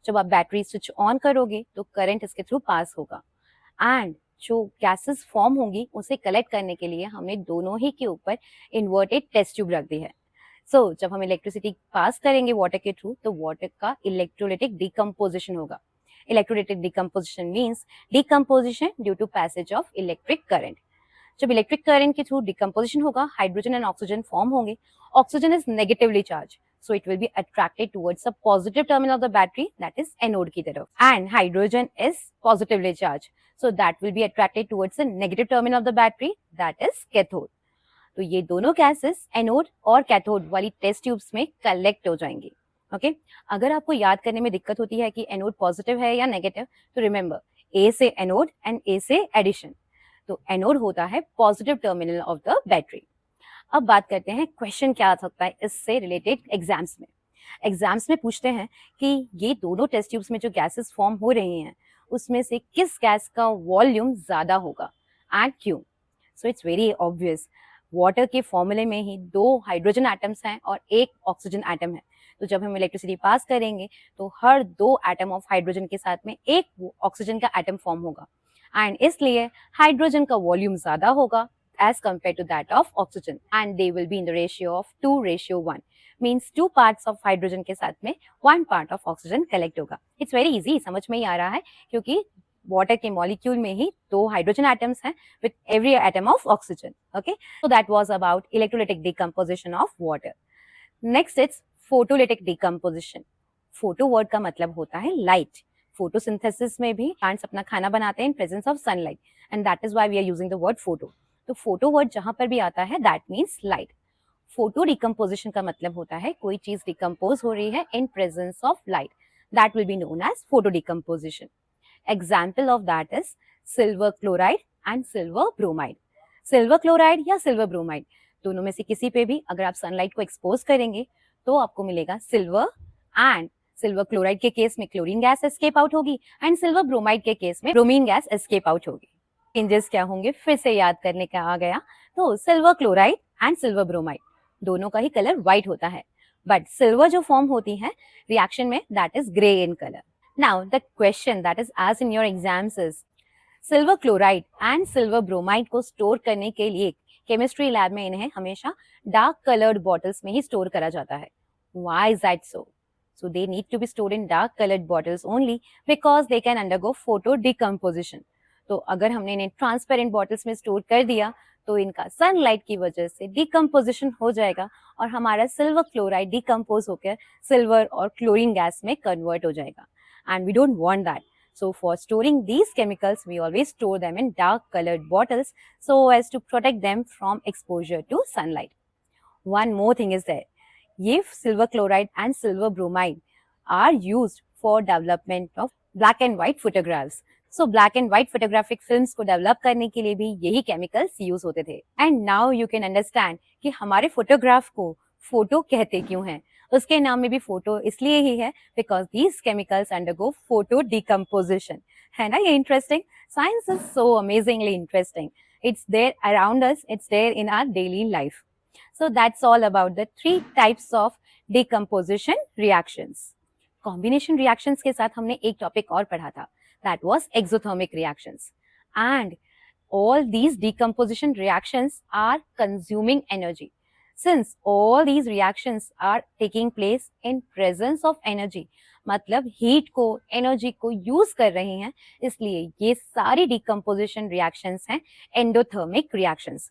जब आप battery switch on करोगे तो current इसके through pass होगा and जो gases form होंगी उसे collect करने के लिए हमने दोनों ही के ऊपर इन्वर्टेड टेस्ट ट्यूब रख दी है. सो जब हम इलेक्ट्रिसिटी पास करेंगे वाटर के थ्रू तो वाटर का इलेक्ट्रोलिटिक डिकम्पोजिशन होगा. Electrolytic decomposition means decomposition due to passage of electric current. जब इलेक्ट्रिक करंट के थ्रू डिकम्पोजिशन होगा हाइड्रोजन एंड ऑक्सीजन फॉर्म होंगे. Oxygen is negatively charge so it will be attracted towards the positive terminal of the battery that is anode की तरफ and hydrogen is positively charged so that will be attracted towards the negative terminal of the battery that is cathode. तो ये दोनों gases anode और cathode वाली test tubes में collect हो जाएंगी. Okay? अगर आपको याद करने में दिक्कत होती है कि anode positive है या negative तो remember A से anode and A से addition. तो anode होता है positive terminal of the battery. अब बात करते हैं क्वेश्चन क्या आ सकता है इससे रिलेटेड एग्जाम्स में. एग्जाम्स में पूछते हैं कि ये दोनों टेस्ट ट्यूब्स में जो गैसेस फॉर्म हो रही हैं उसमें से किस गैस का वॉल्यूम ज़्यादा होगा एंड क्यों. So it's very obvious, water के फॉर्मूले में ही 2 हाइड्रोजन एटम्स हैं और 1 ऑक्सीजन एटम है. तो जब हम इलेक्ट्रिसिटी पास करेंगे तो हर 2 एटम ऑफ हाइड्रोजन के साथ में 1 ऑक्सीजन का एटम फॉर्म होगा एंड इसलिए हाइड्रोजन का वॉल्यूम ज़्यादा होगा as compared to that of oxygen and they will be in the ratio of 2:1 means 2 parts of hydrogen के साथ में 1 part of oxygen collect होगा. It's very easy, समझ में ही आ रहा है क्योंकि water के molecule में ही 2 hydrogen atoms हैं with every atom of oxygen. Okay, so that was about electrolytic decomposition of water. Next it's photolytic decomposition. Photo word का मतलब होता है light. Photosynthesis में भी plants अपना खाना बनाते हैं in presence of sunlight and that is why we are using the word photo. तो फोटो वर्ड जहां पर भी आता है that means light. Photo decomposition का मतलब होता है कोई चीज डिकम्पोज हो रही है in presence of light. That will be known as photo decomposition. Example of that is silver chloride and silver bromide. Silver chloride या सिल्वर ब्रोमाइड दोनों में से किसी पे भी अगर आप सनलाइट को एक्सपोज करेंगे तो आपको मिलेगा सिल्वर, एंड सिल्वर क्लोराइड के केस में क्लोरीन गैस एस्केप आउट होगी एंड सिल्वर ब्रोमाइड के केस में ब्रोमीन गैस एस्केप आउट होगी. चेंजेस क्या होंगे फिर से याद करने का आ गया. तो silver chloride and silver bromide दोनों का ही कलर व्हाइट होता है, बट सिल्वर जो फॉर्म होती है रिएक्शन में that is grey in colour. Now the question that is asked in your exams is silver chloride and silver bromide को store करने के लिए केमिस्ट्री लैब में इन्हें हमेशा डार्क कलर्ड बॉटल्स में ही स्टोर करा जाता है. Why is that so? So they need to be stored in dark colored bottles only because they can undergo photo decomposition. तो अगर हमने इन्हें ट्रांसपेरेंट बॉटल्स में स्टोर कर दिया तो इनका सनलाइट की वजह से डिकम्पोजिशन हो जाएगा और हमारा सिल्वर क्लोराइड डिकम्पोज होकर सिल्वर और क्लोरीन गैस में कन्वर्ट हो जाएगा. And we don't want that. So for storing these chemicals, we always store them in dark colored bottles so as to protect them from exposure to sunlight. One more thing is there. If silver chloride and silver bromide are used for development of black and white photographs. So black and white photographic films को develop करने के लिए भी यही chemicals use होते थे. And now you can understand कि हमारे photograph को photo कहते क्यों हैं. उसके नाम में भी फोटो इसलिए ही है because these chemicals undergo photo decomposition. है ना ये interesting. Science is so amazingly interesting. It's there around us, it's there in our daily life. So that's all about the 3 types of decomposition reactions. Combination reactions के साथ हमने एक topic और पढ़ा था, that was exothermic reactions. And all these decomposition reactions are consuming energy. Since all these reactions are taking place in presence of energy, मतलब heat को energy को यूज कर रहे हैं, इसलिए ये सारी decomposition reactions हैं endothermic reactions.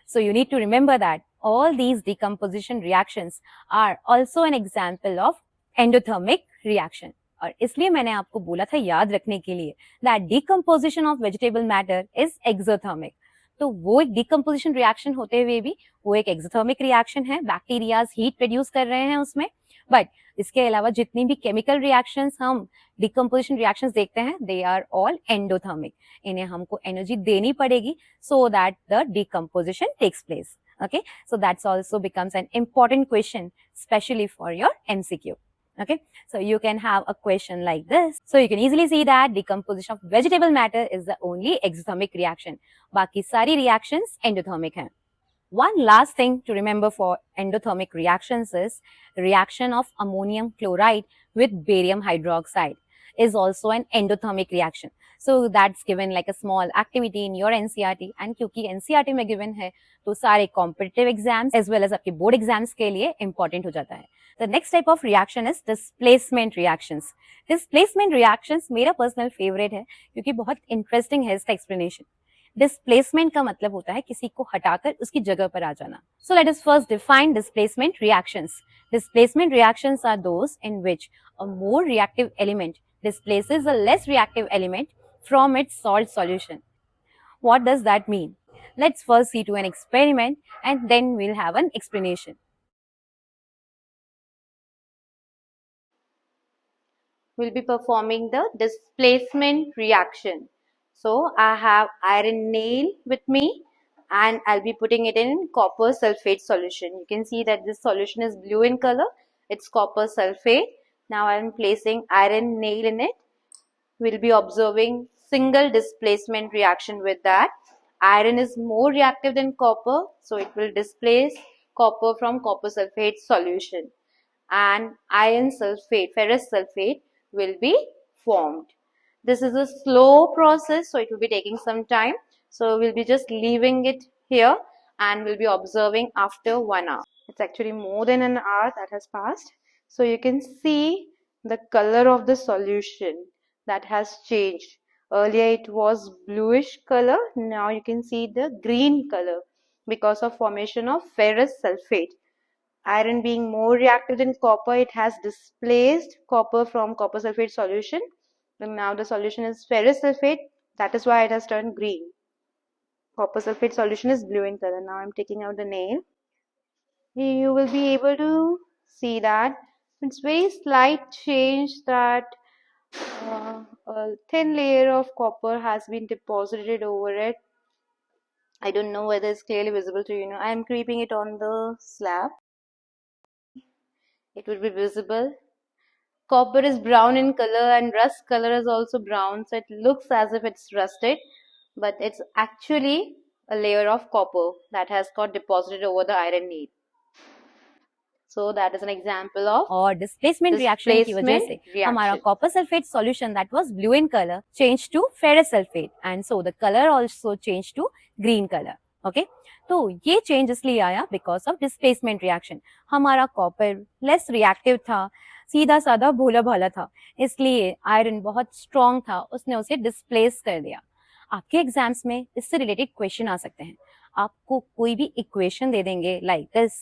So you need to remember that all these decomposition reactions are also an example of endothermic reaction. और इसलिए मैंने आपको बोला था याद रखने के लिए that decomposition of vegetable matter is exothermic. तो वो एक डिकम्पोजिशन रिएक्शन होते हुए भी वो एक एक्सोथर्मिक रिएक्शन है. बैक्टीरियाज हीट प्रोड्यूस कर रहे हैं उसमें. बट इसके अलावा जितनी भी केमिकल रिएक्शंस हम डिकम्पोजिशन रिएक्शंस देखते हैं दे आर ऑल एंडोथर्मिक. इन्हें हमको एनर्जी देनी पड़ेगी so that the decomposition takes place. Okay, so that's also becomes an important question, especially for your MCQ. Okay, so you can have a question like this. So you can easily see that decomposition of vegetable matter is the only exothermic reaction. बाकी सारी reactions endothermic हैं. One last thing to remember for endothermic reactions is reaction of ammonium chloride with barium hydroxide is also an endothermic reaction. So that's given like a small activity in your NCERT. And क्योंकि NCERT में given है तो सारे competitive exams as well as आपके board exams के लिए important हो जाता है. The next type of reaction is displacement reactions. Displacement reactions मेरा personal favorite है क्योंकि बहुत interesting है इसका explanation. Displacement का मतलब होता है किसी को हटाकर उसकी जगह पर आ जाना. So let us first define displacement reactions. Displacement reactions are those in which a more reactive element displaces a less reactive element from its salt solution. What does that mean? Let's first see to an experiment and then we'll have an explanation. We'll be performing the displacement reaction. So I have iron nail with me and I'll be putting it in copper sulfate solution. You can see that this solution is blue in color. It's copper sulfate. Now I'm placing iron nail in it. We'll be observing single displacement reaction with that. Iron is more reactive than copper, so it will displace copper from copper sulfate solution. And iron sulfate, ferrous sulfate will be formed. This is a slow process, so it will be taking some time. So we'll be just leaving it here and we'll be observing after 1 hour. It's actually more than an hour that has passed. So you can see the color of the solution that has changed. Earlier it was bluish color. Now you can see the green color because of formation of ferrous sulfate. Iron being more reactive than copper, it has displaced copper from copper sulfate solution. And now the solution is ferrous sulfate. That is why it has turned green. Copper sulfate solution is blue in color. Now I'm taking out the nail. You will be able to see that It's very slight change that a thin layer of copper has been deposited over it. I don't know whether it's clearly visible to you now. I am creeping it on the slab. It will be visible. Copper is brown in color and rust color is also brown, so it looks as if it's rusted, but it's actually a layer of copper that has got deposited over the iron needle. So that is an example of और displacement reaction की वजह से हमारा copper sulfate solution that was blue in color changed to ferrous sulfate and so the color also changed to green color. Okay, तो ये change इसलिए आया because of displacement reaction. हमारा copper less reactive था, सीधा साधा भोला भाला था, इसलिए आयरन बहुत स्ट्रॉन्ग था, उसने उसे डिस्प्लेस कर दिया. आपके एग्जाम्स में इससे रिलेटेड क्वेश्चन आ सकते हैं. आपको कोई भी इक्वेशन दे देंगे like this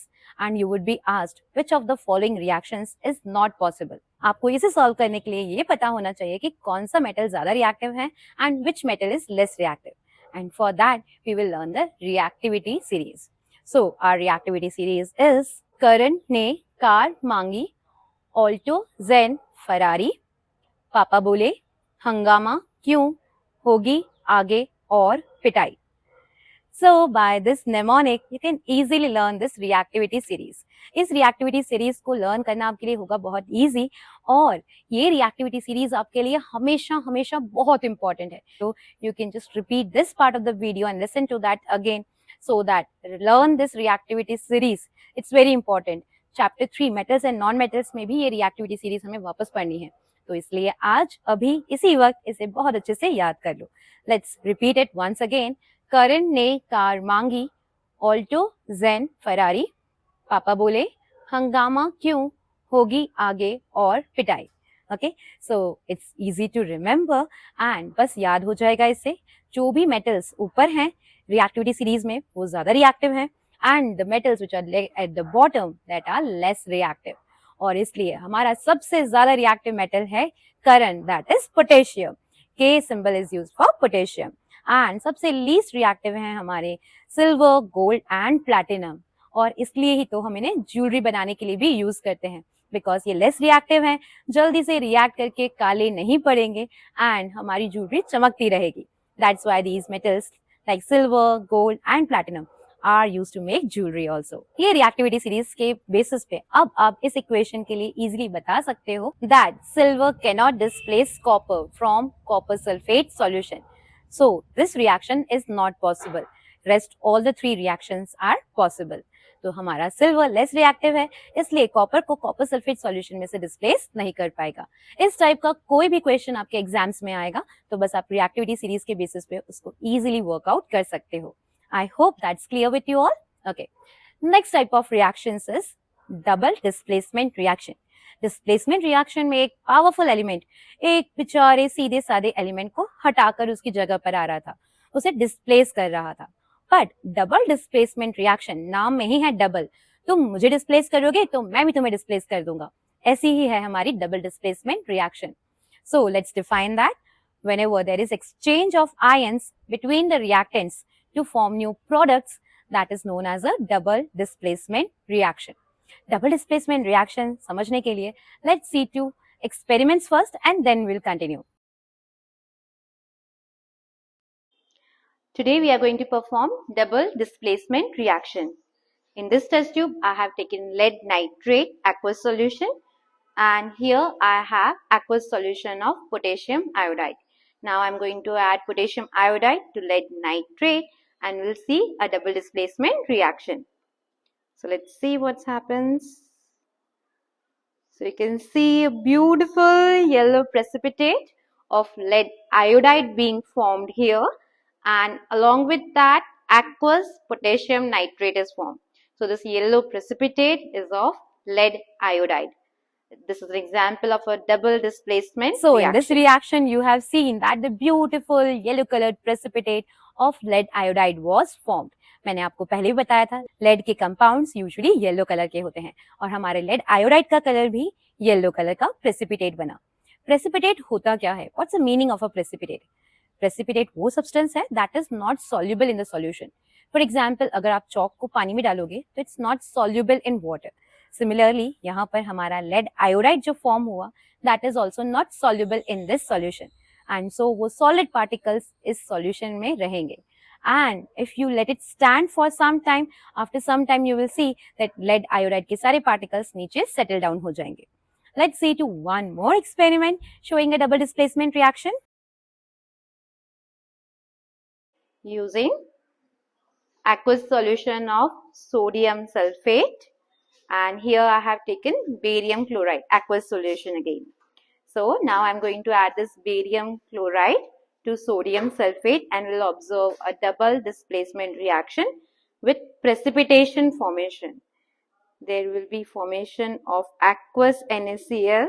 and you would be asked which of the following reactions is not possible. आपको इसे सॉल्व करने के लिए ये पता होना चाहिए कि कौन सा मेटल ज्यादा रिएक्टिव है and which metal is less reactive. And for that, we will learn the reactivity series. So, our reactivity series is Karan ने कार मांगी, ऑल्टो ज़ेन फरारी, पापा बोले हंगामा क्यों, होगी आगे और पिटाई. So by this mnemonic, you can easily learn this reactivity series. इस reactivity series को learn करना आपके लिए होगा बहुत easy और ये reactivity series आपके लिए हमेशा हमेशा बहुत important है. So you can just repeat this part of the video and listen to that again so that learn this reactivity series. It's very important. Chapter 3 metals and non-metals में भी ये reactivity series हमें वापस पढ़नी है. तो इसलिए आज अभी इसी वक्त इसे बहुत अच्छे से याद कर लो. Let's repeat it once again. करण ने कार मांगी, ऑल्टो ज़ेन फरारी, पापा बोले हंगामा क्यों, होगी आगे और पिटाई. Okay, so it's easy to remember and बस याद हो जाएगा इससे. जो भी मेटल्स ऊपर हैं रिएक्टिविटी सीरीज में वो ज्यादा रिएक्टिव हैं and the metals which are at the bottom that are less reactive. और इसलिए हमारा सबसे ज्यादा रिएक्टिव मेटल है करण, that is potassium. K symbol is used for potassium. And सबसे लीस्ट रिएक्टिव हैं हमारे सिल्वर, गोल्ड एंड प्लैटिनम. और इसलिए ही तो हम इन्हें ज्वेलरी बनाने के लिए भी यूज करते हैं बिकॉज ये लेस रिएक्टिव हैं, जल्दी से रिएक्ट करके काले नहीं पड़ेंगे एंड हमारी ज्वेलरी चमकती रहेगी. That's why these metals like silver, gold and platinum are used to make jewellery also. ये रिएक्टिविटी सीरीज के बेसिस पे अब आप इस इक्वेशन के लिए इजिली बता सकते हो that silver can not displace copper from copper sulphate solution. So this reaction is not possible. Rest all the three reactions are possible. तो हमारा सिल्वर लेस रिएक्टिव है इसलिए कॉपर को कॉपर सल्फेट सॉल्यूशन में से डिस्प्लेस नहीं कर पाएगा. इस टाइप का कोई भी क्वेश्चन आपके एग्जाम्स में आएगा तो बस आप रिएक्टिविटी सीरीज के बेसिस पे उसको इजीली वर्कआउट कर सकते हो. I hope that's clear with you all. Okay, next type of reactions is double displacement reaction. Displacement reaction में एक पावरफुल एलिमेंट एक बेचारे सीधे साधे एलिमेंट को हटाकर उसकी जगह पर आ रहा था, उसे डिस्प्लेस कर रहा था. बट डबल डिस्प्लेसमेंट रिएक्शन नाम में ही है डबल. तुम मुझे डिस्प्लेस करोगे तो मैं भी तुम्हें डिस्प्लेस कर दूंगा. ऐसी ही है हमारी double displacement reaction. So let's define that. Whenever there is exchange of ions between the reactants to form new products, that is known as a double displacement reaction. Double displacement reaction समझने के लिए let's see two experiments first and then we'll continue. Today we are going to perform double displacement reaction. In this test tube I have taken lead nitrate aqueous solution and here I have aqueous solution of potassium iodide. Now I'm going to add potassium iodide to lead nitrate and we'll see a double displacement reaction. So let's see what happens. So you can see a beautiful yellow precipitate of lead iodide being formed here and along with that aqueous potassium nitrate is formed. So this yellow precipitate is of lead iodide. This is an example of a double displacement reaction. In this reaction you have seen that the beautiful yellow colored precipitate of lead iodide was formed. मैंने आपको पहले भी बताया था lead के compounds usually yellow colour के होते हैं और हमारे लेड आयोडाइड का कलर भी येलो कलर का प्रेसिपिटेट बना. प्रेसिपिटेट होता क्या है? What's the meaning of a precipitate? Precipitate वो सब्सटेंस है that is not soluble in the solution. For example अगर आप चॉक को पानी में डालोगे तो it's not soluble in water. Similarly, यहाँ पर हमारा lead iodide जो form हुआ, that is also not soluble in this solution, and so वो solid particles इस solution में रहेंगे. And if you let it stand for some time, after some time you will see that lead iodide के सारे particles नीचे settle down हो जाएंगे. Let's see to one more experiment showing a double displacement reaction using aqueous solution of sodium sulfate, and here I have taken barium chloride, aqueous solution again. So now I am going to add this barium chloride to sodium sulfate and will observe a double displacement reaction with precipitation formation. There will be formation of aqueous NaCl.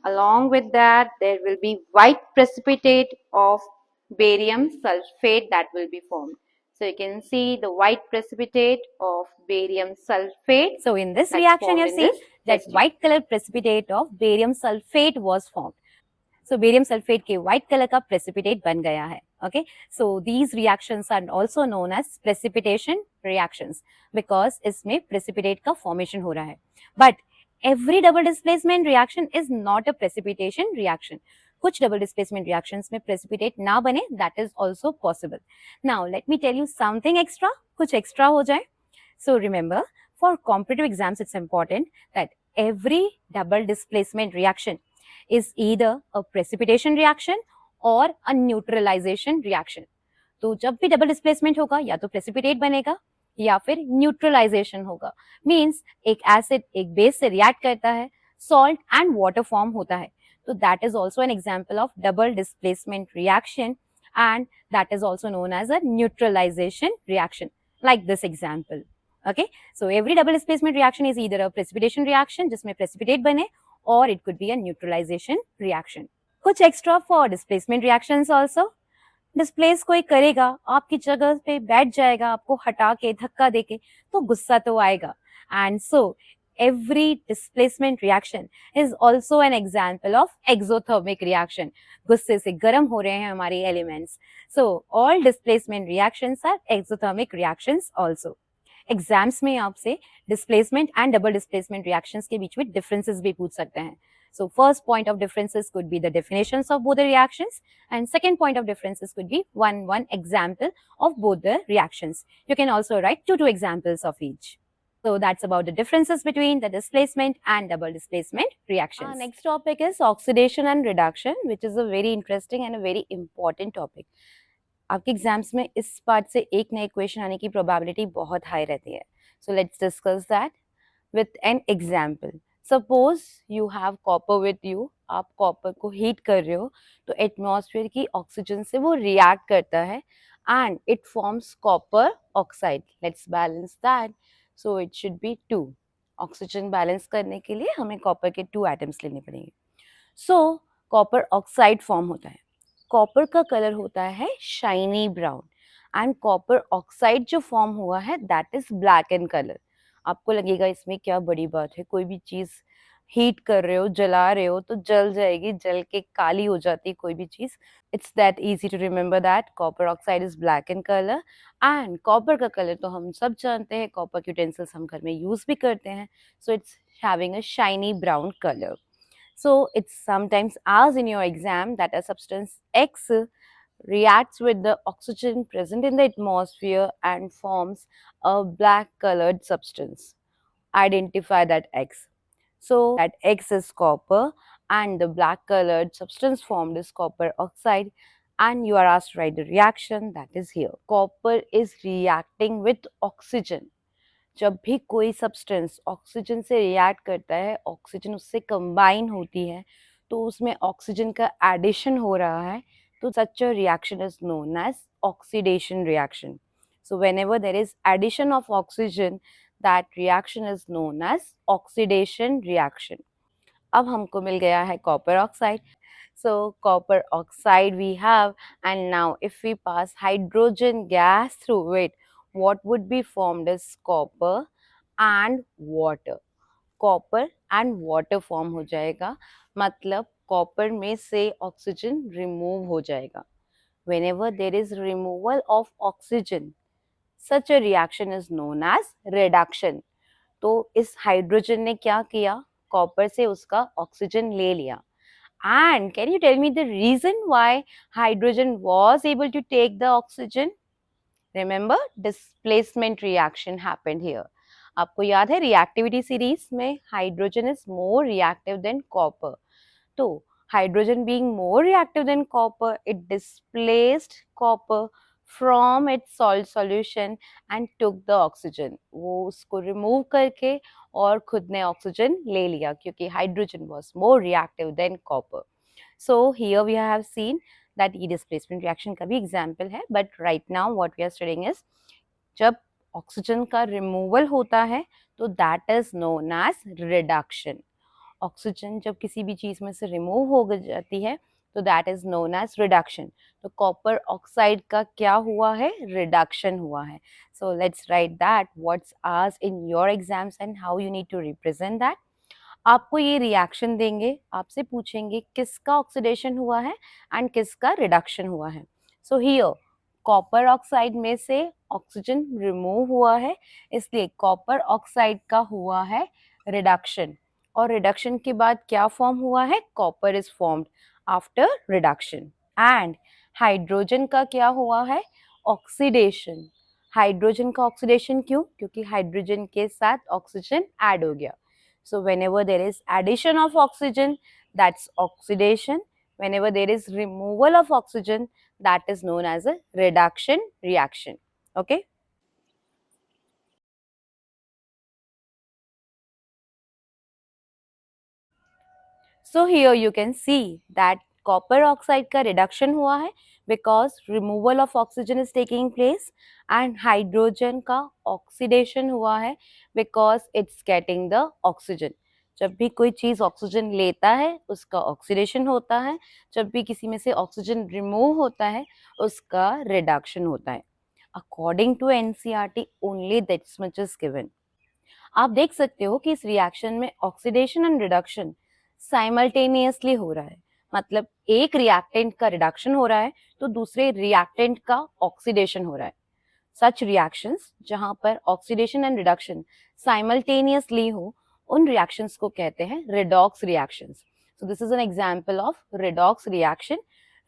Along with that, there will be white precipitate of barium sulfate that will be formed. So you can see the white precipitate of barium sulfate. So in this reaction, you see that white color precipitate of barium sulfate was formed. So barium sulfate के white color का precipitate बन गया है. Okay, so these reactions are also known as precipitation reactions because इसमें precipitate का formation हो रहा है. But every double displacement reaction is not a precipitation reaction. कुछ double displacement reactions में precipitate ना बने, that is also possible. Now let me tell you something extra, कुछ extra हो जाए. So remember, for competitive exams it's important that every double displacement reaction is either a precipitation reaction or a neutralization reaction. तो जब भी double displacement होगा या तो precipitate बनेगा या फिर न्यूट्रलाइजेशन होगा. मींस एक एसिड एक बेस से रिएक्ट करता है, सॉल्ट एंड वाटर फॉर्म होता है. तो that is also an example of double displacement reaction and that is also known as a neutralization reaction, like this example. Okay, so every double displacement reaction is either a precipitation reaction जिसमें precipitate बने or it could be a neutralization reaction. कुछ extra for displacement reactions also. Displace कोई करेगा, आपकी जगह पे बैठ जाएगा, आपको हटा के धक्का देके, तो गुस्सा तो आएगा. And so every displacement reaction is also an example of exothermic reaction. गुस्से से गर्म हो रहे हैं हमारे elements. So all displacement reactions are exothermic reactions also. Exams में आपसे displacement and double displacement reactions के बीच में डिफरेंसेस भी पूछ सकते हैं. So first point of differences could be the definitions of both the reactions, and second point of differences could be one example of both the reactions. You can also write two examples of each. So that's about the differences between the displacement and double displacement reactions. Our next topic is oxidation and reduction, which is a very interesting and a very important topic. आपके exams में इस part से एक नए question आने की probability बहुत high रहती है. So let's discuss that with an example. Suppose you have copper with you, आप कॉपर को हीट कर रहे हो तो एटमॉस्फेयर की ऑक्सीजन से वो रिएक्ट करता है and it forms copper oxide. Let's balance that. So it should be 2. Oxygen balance करने के लिए हमें कॉपर के 2 एटम्स लेने पड़ेंगे. सो कॉपर ऑक्साइड फॉर्म होता है. कॉपर का कलर होता है shiny brown and copper oxide जो फॉर्म हुआ है that is black in colour. आपको लगेगा इसमें क्या बड़ी बात है, कोई भी चीज हीट कर रहे हो, जला रहे हो तो जल जाएगी, जल के काली हो जाती है कोई भी चीज. It's that easy to remember that copper oxide is black in colour. And copper का कलर तो हम सब जानते हैं, कॉपर के यूटेंसिल्स हम घर में यूज भी करते हैं. So it's having a shiny brown colour. So it's sometimes asked in your exam that a substance X reacts with the oxygen present in the atmosphere and forms a black colored substance. Identify that X. So that X is copper and the black colored substance formed is copper oxide, and you are asked to write the reaction that is here. Copper is reacting with oxygen. जब भी कोई substance oxygen से react करता है, oxygen उससे combine होती है, तो उसमें ऑक्सीजन का एडिशन हो रहा है, तो such a reaction is known as oxidation reaction. So whenever there is addition of oxygen, that reaction is known as oxidation reaction. अब हमको मिल गया है copper oxide. So copper oxide we have, and now if we pass hydrogen gas through it, what would be formed is copper and water. Copper and water form हो जाएगा, मतलब copper में से oxygen remove हो जाएगा. Whenever there is removal of oxygen, such a reaction is known as reduction. तो इस hydrogen ने क्या किया, कॉपर से उसका ऑक्सीजन ले लिया. And can you tell me the reason why hydrogen was able to take the oxygen? Remember, displacement reaction happened here. आपको याद है reactivity series में hydrogen is more reactive than copper. तो hydrogen being more reactive than copper, it displaced copper from its salt solution and took the oxygen. वो उसको remove करके और खुद ने oxygen ले लिया क्योंकि hydrogen was more reactive than copper. So here we have seen that ये displacement reaction का भी example है, but right now what we are studying is जब oxygen का removal होता है तो that is known as reduction. Oxygen जब किसी भी चीज में से रिमूव हो जाती है तो that is known as reduction. तो कॉपर ऑक्साइड का क्या हुआ है, रिडक्शन हुआ है. So let's write that what's asked in your exams and how you need to represent that. आपको ये रिएक्शन देंगे, आपसे पूछेंगे किसका ऑक्सीडेशन हुआ है एंड किसका रिडक्शन हुआ है. सो हियर कॉपर ऑक्साइड में से ऑक्सीजन रिमूव हुआ है, इसलिए कॉपर ऑक्साइड का हुआ है रिडक्शन. और रिडक्शन के बाद क्या फॉर्म हुआ है, copper is formed after reduction. And hydrogen का क्या हुआ है, ऑक्सीडेशन. हाइड्रोजन का ऑक्सीडेशन क्यों, क्योंकि हाइड्रोजन के साथ ऑक्सीजन ऐड हो गया. So whenever there is addition of oxygen, that's oxidation. Whenever there is removal of oxygen, that is known as a reduction reaction. Okay. So here you can see that copper oxide का reduction हुआ है because removal of oxygen is taking place, and hydrogen का oxidation हुआ है because it's getting the oxygen. जब भी कोई चीज ऑक्सीजन लेता है उसका ऑक्सीडेशन होता है, जब भी किसी में से ऑक्सीजन रिमूव होता है उसका रिडक्शन होता है. According to NCERT only that's much is given. आप देख सकते हो कि इस रिएक्शन में ऑक्सीडेशन एंड रिडक्शन साइमल्टेनियसली हो रहा है. मतलब एक रिएक्टेंट का रिडक्शन हो रहा है तो दूसरे रिएक्टेंट का ऑक्सीडेशन हो रहा है. सच रिएक्शंस जहां पर ऑक्सीडेशन एंड रिडक्शन साइमल्टेनियसली हो उन रिएक्शंस को कहते हैं redox reactions. So this is an example of redox reaction.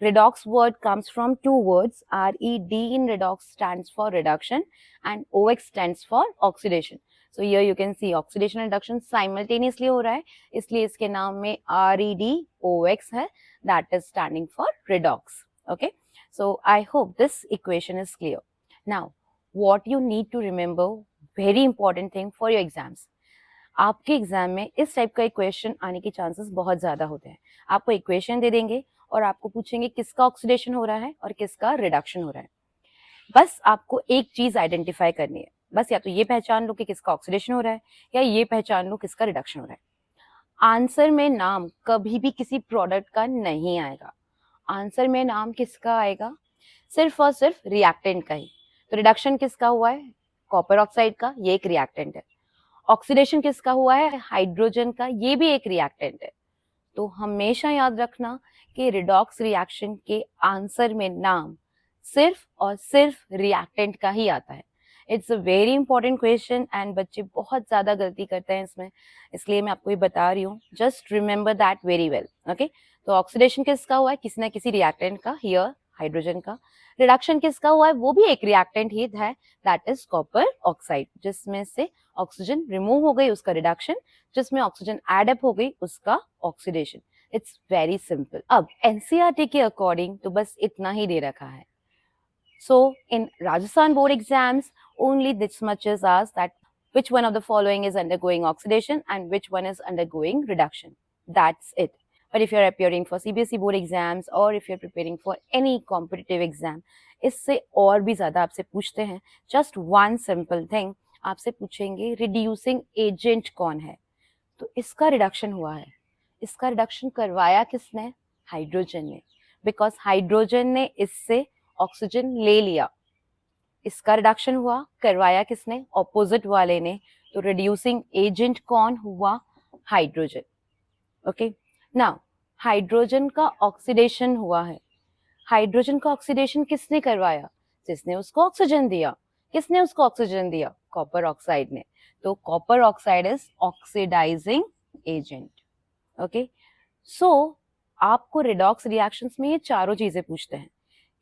Redox word comes from two words. RED in redox stands for reduction and OX stands for oxidation. So here you can see oxidation and reduction simultaneously हो रहा है, इसलिए इसके नाम में REDOX है, that is standing for redox. Okay, so I hope this equation is clear. Now what you need to remember, very important thing for your exams. आपके exam में इस टाइप का इक्वेशन आने के चांसेस बहुत ज्यादा होते हैं. आपको इक्वेशन दे देंगे और आपको पूछेंगे किसका ऑक्सीडेशन हो रहा है और किसका रिडक्शन हो रहा है. बस आपको एक चीज आइडेंटिफाई करनी है, बस या तो ये पहचान लो कि किसका ऑक्सीडेशन हो रहा है या ये पहचान लो किसका रिडक्शन हो रहा है. आंसर में नाम कभी भी किसी प्रोडक्ट का नहीं आएगा. आंसर में नाम किसका आएगा, सिर्फ और सिर्फ रिएक्टेंट का ही. तो रिडक्शन किसका हुआ है, कॉपर ऑक्साइड का, ये एक रिएक्टेंट है. ऑक्सीडेशन किसका हुआ है, हाइड्रोजन का, ये भी एक रिएक्टेंट है. तो हमेशा याद रखना कि रिडॉक्स रिएक्शन के आंसर में नाम सिर्फ और सिर्फ रिएक्टेंट का ही आता है. It's a very important question and बच्चे बहुत ज्यादा गलती करते हैं इसमें, इसलिए मैं आपको ये बता रही हूँ. Just remember that very well. Okay, तो ऑक्सीडेशन किसका हुआ है, किसी ना किसी रिएक्टेंट का, हियर हाइड्रोजन का. रिडक्शन किसका हुआ है, वो भी एक रिएक्टेंट ही है, दैट इज कॉपर ऑक्साइड. जिसमें से ऑक्सीजन रिमूव हो गई उसका रिडक्शन, जिसमें ऑक्सीजन एड अप हो गई उसका ऑक्सीडेशन. It's very simple. अब एनसीईआरटी के अकॉर्डिंग तो बस इतना ही दे रखा है. So in Rajasthan board exams, only this much is asked, that which one of the following is undergoing oxidation and which one is undergoing reduction. That's it. But if you're appearing for CBSE board exams or if you're preparing for any competitive exam, इससे और भी ज़्यादा आपसे पूछते हैं. Just one simple thing, आपसे पूछेंगे reducing agent कौन है. तो इसका रिडक्शन हुआ है. इसका रिडक्शन करवाया किसने, हाइड्रोजन ने, बिकॉज हाइड्रोजन ने इससे ऑक्सीजन ले लिया. इसका रिडक्शन हुआ, करवाया किसने, ऑपोजिट वाले ने. तो रिड्यूसिंग एजेंट कौन हुआ, हाइड्रोजन. ओके, नाउ हाइड्रोजन का ऑक्सीडेशन हुआ है. हाइड्रोजन का ऑक्सीडेशन किसने करवाया, जिसने उसको ऑक्सीजन दिया. किसने उसको ऑक्सीजन दिया, कॉपर ऑक्साइड ने। तो copper oxide is oxidising agent. Okay, so आपको रिडॉक्स रिएक्शंस में ये चारों चीजें पूछते हैं,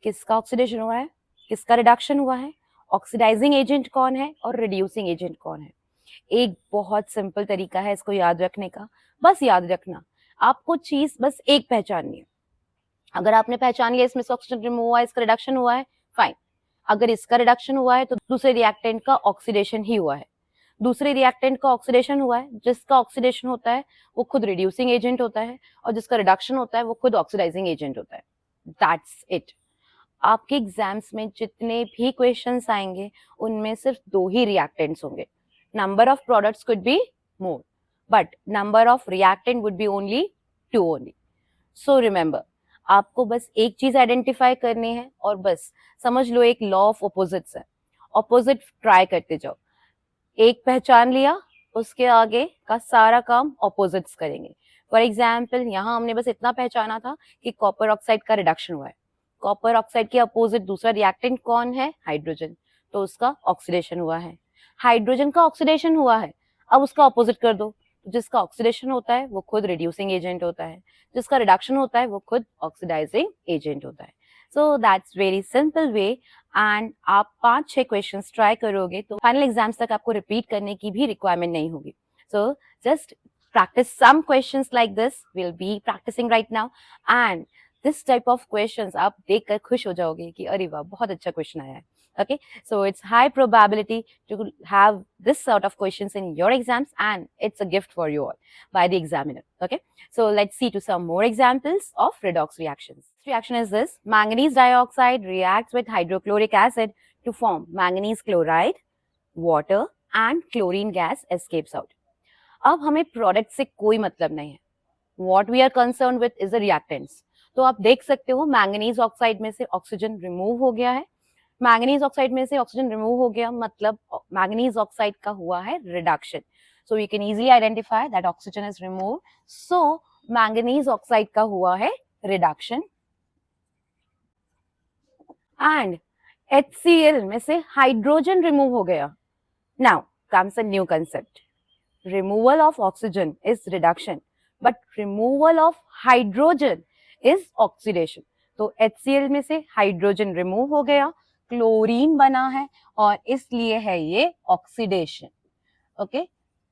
किसका ऑक्सीडेशन हुआ है, किसका रिडक्शन हुआ है, ऑक्सीडाइजिंग एजेंट कौन है और रिड्यूसिंग एजेंट कौन है। एक बहुत सिंपल तरीका है इसको याद रखने का, बस याद रखना, आपको चीज बस एक पहचाननी है। अगर आपने पहचान लिया इसमें से ऑक्सीजन रिमूव हुआ है, इसका रिडक्शन हुआ है, फाइन। अगर इसका रिडक्शन हुआ है तो दूसरे रिएक्टेंट का ऑक्सीडेशन ही हुआ है। दूसरे रिएक्टेंट का ऑक्सीडेशन हुआ है, जिसका ऑक्सीडेशन होता है वो खुद रिड्यूसिंग एजेंट होता है और जिसका रिडक्शन होता है वो खुद ऑक्सीडाइजिंग एजेंट होता है। That's it. आपके एग्जाम्स में जितने भी क्वेश्चंस आएंगे उनमें सिर्फ दो ही रिएक्टेंट्स होंगे। Number of products could be more, but number of reactant would be only 2 only. So remember, आपको बस एक चीज आइडेंटिफाई करनी है और बस समझ लो एक लॉ ऑफ ऑपोजिट्स है, ऑपोजिट ट्राई करते जाओ। एक पहचान लिया, उसके आगे का सारा काम ऑपोजिट्स करेंगे। फॉर एग्जाम्पल यहाँ हमने बस इतना पहचाना था कि कॉपर ऑक्साइड का रिडक्शन हुआ है, कॉपर ऑक्साइड के अपोजिट दूसरा रिएक्टेंट कौन है, हाइड्रोजन, तो उसका ऑक्सीडेशन हुआ है। हाइड्रोजन का ऑक्सीडेशन हुआ है, अब उसका अपोजिट कर दो, जिसका ऑक्सीडेशन होता है वो खुद रिड्यूसिंग एजेंट होता है, जिसका रिडक्शन होता है वो खुद ऑक्सीडाइजिंग एजेंट होता है। So that's very simple way, and आप 5-6 क्वेश्चंस ट्राई करोगे तो फाइनल एग्जाम्स तक आपको रिपीट करने की भी रिक्वायरमेंट नहीं होगी। So just practice some questions like this. We'll be practicing right now, and this type of questions आप देखकर खुश हो जाओगे कि अरे वाह बहुत अच्छा क्वेश्चन आया है। Okay, so it's high probability to have this sort of questions in your exams, and it's a gift for you all by the examiner. Okay, so let's see to some more examples of redox reactions. This reaction is this: manganese dioxide reacts with hydrochloric acid to form manganese chloride, water, and chlorine gas escapes out. अब हमें product से कोई मतलब नहीं है, what we are concern with is the reactants. तो आप देख सकते हो मैंगनीज ऑक्साइड में से ऑक्सीजन रिमूव हो गया है, मैंगनीज ऑक्साइड में से ऑक्सीजन रिमूव हो गया मतलब मैंगनीज ऑक्साइड का हुआ है reduction. So you can easily identify that oxygen is remove, so manganese oxide का हुआ है रिडक्शन। एंड HCl में से हाइड्रोजन रिमूव हो गया। Now comes a new concept, removal of oxygen is reduction, but removal of hydrogen is oxidation. तो HCl में से हाइड्रोजन रिमूव हो गया, क्लोरीन बना है और इसलिए है ये ऑक्सीडेशन। ओके,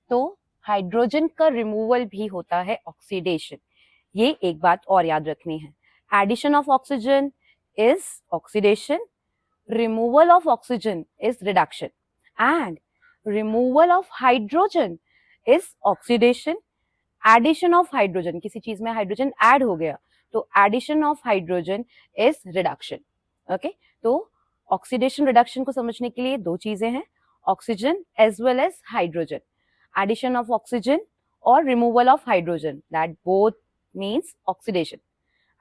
तो हाइड्रोजन का रिमूवल भी होता है ऑक्सीडेशन। ये एक बात और याद रखनी है, addition of oxygen is oxidation, removal of oxygen is reduction, and removal of hydrogen is oxidation, addition of hydrogen, किसी चीज में हाइड्रोजन ऐड हो गया तो addition of hydrogen is reduction. Okay, तो ऑक्सीडेशन रिडक्शन को समझने के लिए दो चीजें हैं, oxygen as well as hydrogen. Addition of oxygen और removal of hydrogen, that both means oxidation,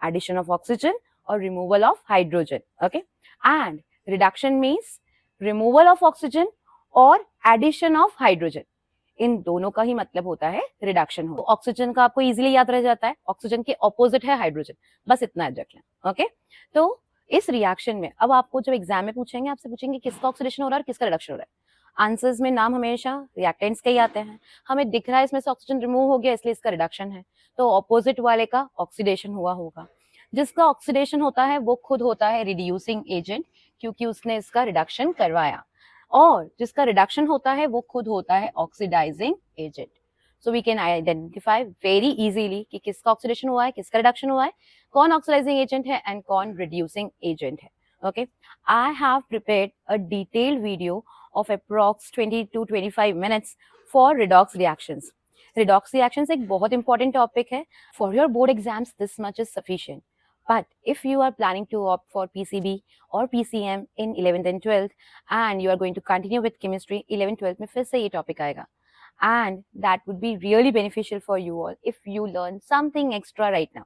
addition of oxygen और removal of hydrogen. Okay, and reduction means removal of oxygen और एडिशन ऑफ हाइड्रोजन, इन दोनों का ही मतलब होता है reduction हो। Oxygen का आपको इजीली याद रह जाता है, ऑक्सीजन के ऑपोजिट है हाइड्रोजन, बस इतना याद रख लें। ओके, तो इस रिएक्शन में अब आपको जब एग्जाम में पूछेंगे, आपसे पूछेंगे किसका ऑक्सीडेशन हो रहा है और किसका रिडक्शन हो रहा है। आंसर्स में नाम हमेशा रिएक्टेंट्स के ही आते हैं, हमें दिख रहा है इसमें से ऑक्सीजन रिमूव हो गया इसलिए इसका रिडक्शन है, तो ऑपोजिट वाले का ऑक्सीडेशन हुआ होगा। जिसका ऑक्सीडेशन होता है वो खुद होता है रिड्यूसिंग एजेंट, क्योंकि उसने इसका रिडक्शन करवाया, और जिसका रिडक्शन होता है वो खुद होता है oxidising agent. So we can identify very easily कि किसका ऑक्सीडेशन हुआ है, किसका रिडक्शन हुआ है, कौन ऑक्सीडाइजिंग एजेंट है एंड कौन रिड्यूसिंग एजेंट है। Okay, I have prepared a detailed video of approx 20 to 25 minutes for redox reactions. Redox reactions एक बहुत इंपॉर्टेंट टॉपिक है, for your board exams this much is sufficient. But if you are planning to opt for PCB or PCM in 11th and 12th and you are going to continue with chemistry, 11th 12th में फिर से ये topic आएगा, and that would be really beneficial for you all if you learn something extra right now.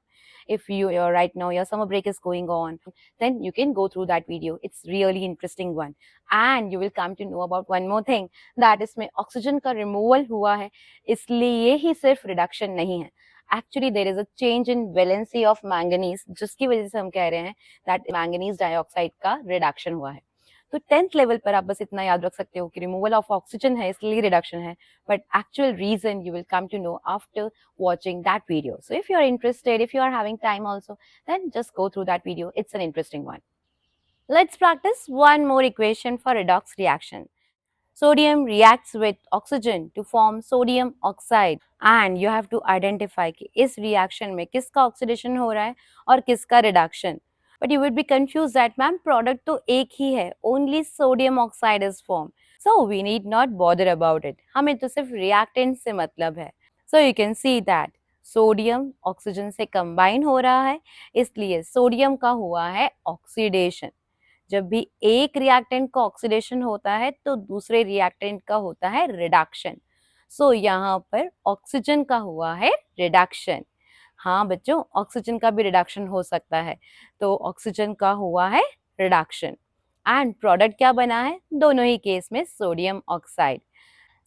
If right now your summer break is going on, then you can go through that video. It's really interesting one, and you will come to know about one more thing, that इसमें oxygen का removal हुआ है, इसलिए ही सिर्फ reduction नहीं है, actually there is a change in valency of manganese, जिसकी वजह से हम कह रहे हैं दैट मैंगनीज डाइऑक्साइड का रिडक्शन हुआ है। तो 10th लेवल पर आप बस इतना याद रख सकते हो कि रिमूवल ऑफ ऑक्सीजन है इसलिए रिडक्शन है, but actual reason you will come to know after watching that video. So if you are interested, if you are having time also, then just go through that video. It's an interesting one. Let's practice one more equation for redox reaction. Sodium reacts with oxygen to form sodium oxide and you have to identify कि इस reaction में किसका oxidation हो रहा है और किसका reduction. But you would be confused that ma'am product तो एक ही है, only sodium oxide is formed. So we need not bother about it. हमें तो सिर्फ reactant से मतलब है. So you can see that sodium oxygen से combine हो रहा है, इसलिए sodium का हुआ है oxidation. जब भी एक रिएक्टेंट का ऑक्सीडेशन होता है तो दूसरे रिएक्टेंट का होता है रिडक्शन. सो यहाँ पर ऑक्सीजन का हुआ है रिडक्शन. हाँ बच्चों, ऑक्सीजन का भी रिडक्शन हो सकता है, तो ऑक्सीजन का हुआ है रिडक्शन. एंड प्रोडक्ट क्या बना है? दोनों ही केस में sodium oxide.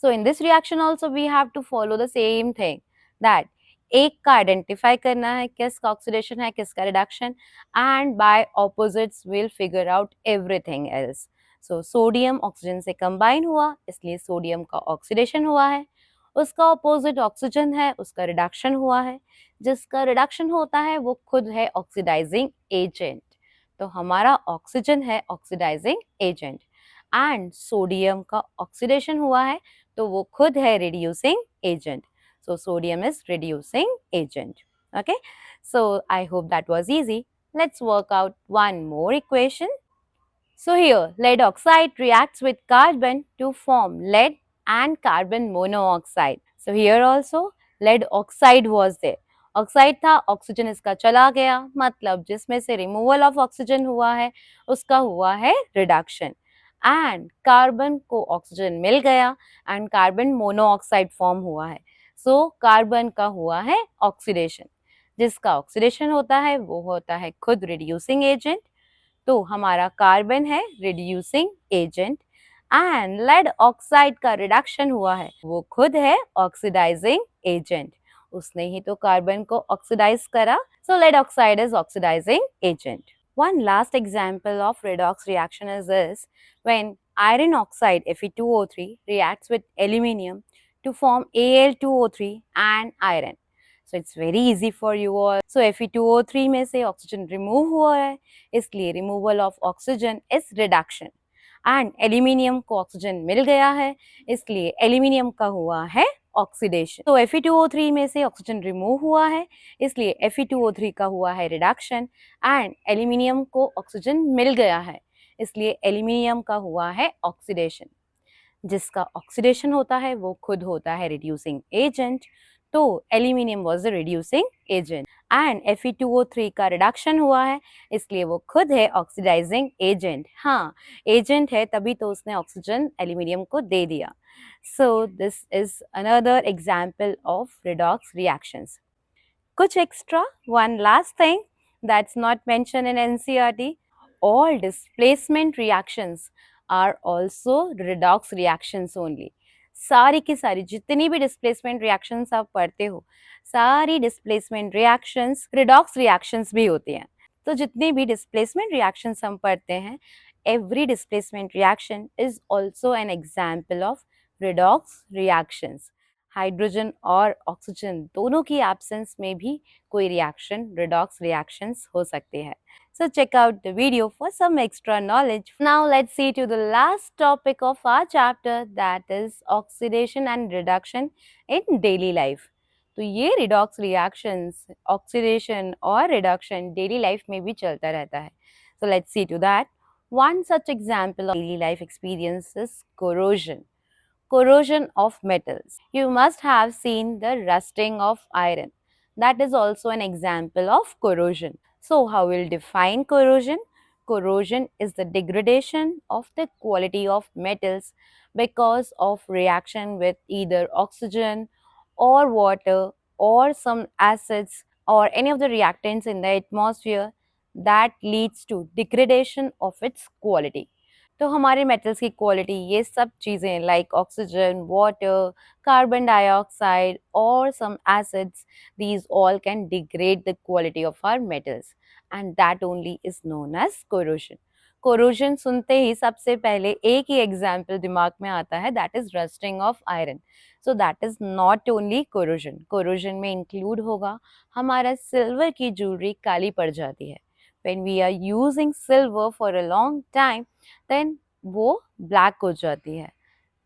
So in this reaction also we have to follow the same thing, that एक का आइडेंटिफाई करना है किसका ऑक्सीडेशन है किसका reduction, and by opposites will figure out everything else. So sodium oxygen से कंबाइन हुआ इसलिए सोडियम का ऑक्सीडेशन हुआ है, उसका ऑपोजिट ऑक्सीजन है उसका रिडक्शन हुआ है, जिसका रिडक्शन होता है वो खुद है ऑक्सीडाइजिंग एजेंट. तो हमारा ऑक्सीजन है ऑक्सीडाइजिंग एजेंट एंड सोडियम का ऑक्सीडेशन हुआ है तो वो खुद है reducing agent. So sodium is reducing agent. Okay. So I hope that was easy. Let's work out one more equation. So here lead oxide reacts with carbon to form lead and carbon monoxide. So here also lead oxide was there. Oxide था, oxygen इसका चला गया, मतलब जिसमें से removal of oxygen हुआ है उसका हुआ है रिडक्शन. एंड कार्बन को ऑक्सीजन मिल गया एंड कार्बन मोनोऑक्साइड फॉर्म हुआ है. सो कार्बन का हुआ है ऑक्सीडेशन. जिसका ऑक्सीडेशन होता है वो होता है खुद रिड्यूसिंग एजेंट. तो हमारा कार्बन है reducing agent and lead oxide का रिडक्शन हुआ है वो खुद है ऑक्सीडाइजिंग एजेंट. उसने ही तो कार्बन को ऑक्सीडाइज करा. So lead oxide is oxidising agent. One last example of redox reaction is this: when iron oxide Fe2O3 reacts with aluminium to form Al2O3 and iron. So it's very easy for you all. So Fe2O3 में से oxygen remove हुआ है इसलिए removal of oxygen is reduction. And aluminium को oxygen मिल गया है इसलिए aluminium का हुआ है ऑक्सीडेशन. तो Fe2O3 में से ऑक्सीजन रिमूव हुआ है इसलिए Fe2O3 का हुआ है रिडक्शन एंड एल्यूमिनियम को ऑक्सीजन मिल गया है इसलिए एल्यूमिनियम का हुआ है ऑक्सीडेशन. जिसका ऑक्सीडेशन होता है वो खुद होता है रिड्यूसिंग एजेंट. तो aluminium was the reducing agent and Fe2O3 का रिडक्शन हुआ है इसलिए वो खुद है ऑक्सीडाइजिंग एजेंट. हाँ, एजेंट है तभी तो उसने ऑक्सीजन एल्यूमिनियम को दे दिया. So this is another example of redox reactions. कुछ extra, one last thing that's not mention in NCERT, all displacement reactions are also redox reactions only. सारी की सारी जितनी भी डिस्प्लेसमेंट रिएक्शंस आप पढ़ते हो सारी डिस्प्लेसमेंट रिएक्शंस रिडॉक्स रिएक्शंस भी होती हैं. तो जितनी भी डिस्प्लेसमेंट रिएक्शंस हम पढ़ते हैं, every displacement reaction is also an example of redox reactions. Hydrogen और ऑक्सीजन दोनों की एब्सेंस में भी कोई रिएक्शन रिडॉक्स रिएक्शंस हो सकते हैं. So check out the video for some extra knowledge. Now let's see to the last topic of our chapter, that is oxidation and reduction in daily life. तो ये redox reactions, oxidation और reduction daily life में भी चलता रहता है. So let's see to that. One such example of daily life experience is corrosion. Corrosion of metals. You must have seen the rusting of iron. That is also an example of corrosion. So how we'll define corrosion? Corrosion is the degradation of the quality of metals because of reaction with either oxygen or water or some acids or any of the reactants in the atmosphere that leads to degradation of its quality. तो हमारे metals की quality ये सब चीज़ें like oxygen, water, carbon dioxide और सम acids, these all can degrade the quality of our metals and that only is known as corrosion. Corrosion सुनते ही सबसे पहले एक ही एग्जाम्पल दिमाग में आता है, that is rusting of iron. So that is not only corrosion. Corrosion में include होगा हमारा सिल्वर की ज्वेलरी काली पड़ जाती है. When we are using silver for a long time then वो ब्लैक हो जाती है.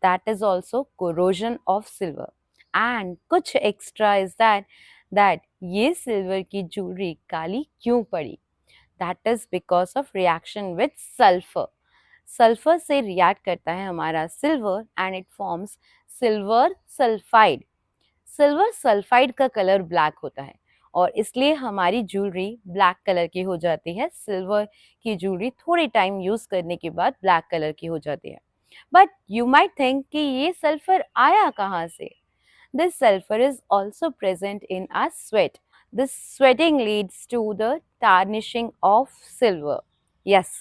That is also corrosion of silver. And कुछ एक्स्ट्रा इज दैट ये सिल्वर की ज्वेलरी काली क्यों पड़ी. That is because of reaction with sulphur. Sulphur से रिएक्ट करता है हमारा silver and it forms silver sulphide. Silver sulphide का कलर ब्लैक होता है और इसलिए हमारी ज्वेलरी ब्लैक कलर की हो जाती है. सिल्वर की ज्वेलरी थोड़े टाइम यूज करने के बाद ब्लैक कलर की हो जाती है. बट यू माइट थिंक कि ये सल्फर आया कहाँ से. This sulphur is also present in our sweat. This sweating leads to the tarnishing of silver. Yes,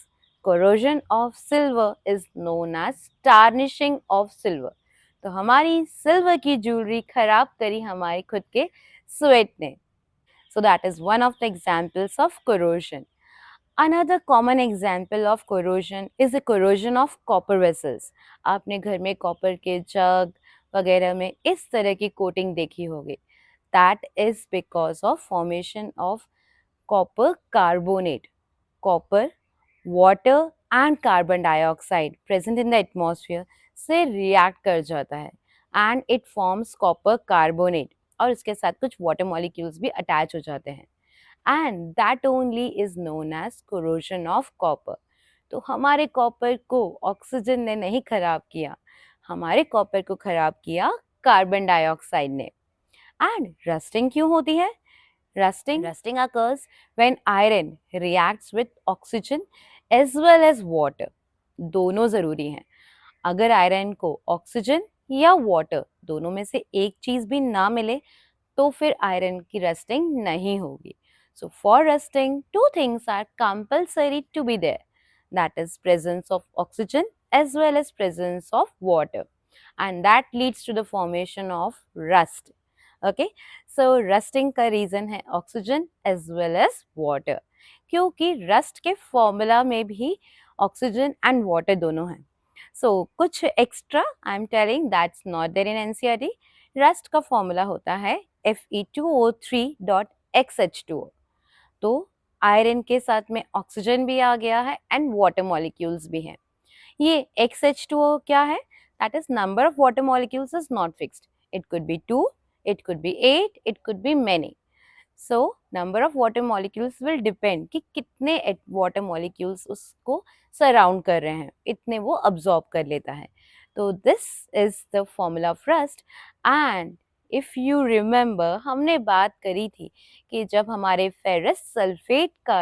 corrosion of silver is known as tarnishing of silver. तो हमारी silver की jewellery खराब करी हमारे खुद के स्वेट ने. So that is one of the examples of corrosion. Another common example of corrosion is the corrosion of copper vessels. आपने घर में कॉपर के जग वगैरह में इस तरह की कोटिंग देखी होगी. That is because of formation of copper carbonate. Copper, water and carbon dioxide present in the atmosphere से react कर जाता है and it forms copper carbonate और इसके साथ कुछ water molecules भी attach हो जाते हैं and that only is known as corrosion of copper. तो हमारे कॉपर को ऑक्सीजन ने नहीं खराब किया, हमारे कॉपर को खराब किया कार्बन डाइऑक्साइड ने. एंड रस्टिंग क्यों होती है. Rusting occurs when iron reacts with oxygen as well as water. दोनों जरूरी हैं. अगर आयरन को ऑक्सीजन या वाटर दोनों में से एक चीज भी ना मिले तो फिर आयरन की रस्टिंग नहीं होगी. So for rusting, two things are compulsory to be there. That is presence of oxygen as well as presence of water. And that leads to the formation of rust. Okay, so rusting का reason है oxygen as well as water. क्योंकि rust के formula में भी oxygen and water दोनों हैं. So कुछ extra I am telling that's not there in NCERT. Rust का फॉर्मूला होता है Fe2O3.XH2O. तो आयरन के साथ में ऑक्सीजन भी आ गया है एंड वाटर मॉलिक्यूल्स भी हैं. ये XH2O क्या है. That is number of water molecules is not fixed. It could be 2, it could be 8, it could be many. So number of water molecules will depend कि कितने water molecules उसको surround कर रहे हैं, इतने वो absorb कर लेता है. तो this is the formula of rust. And if you remember हमने बात करी थी कि जब हमारे ferrous sulfate का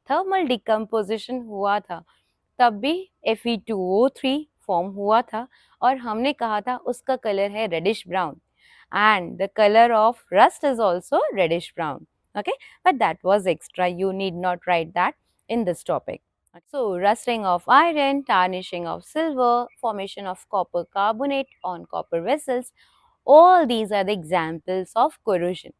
thermal decomposition हुआ था तब भी Fe2O3 फॉर्म हुआ था और हमने कहा था उसका कलर है reddish brown. And the color of rust is also reddish brown. Okay, but that was extra. You need not write that in this topic. So rusting of iron, tarnishing of silver, formation of copper carbonate on copper vessels, all these are the examples of corrosion.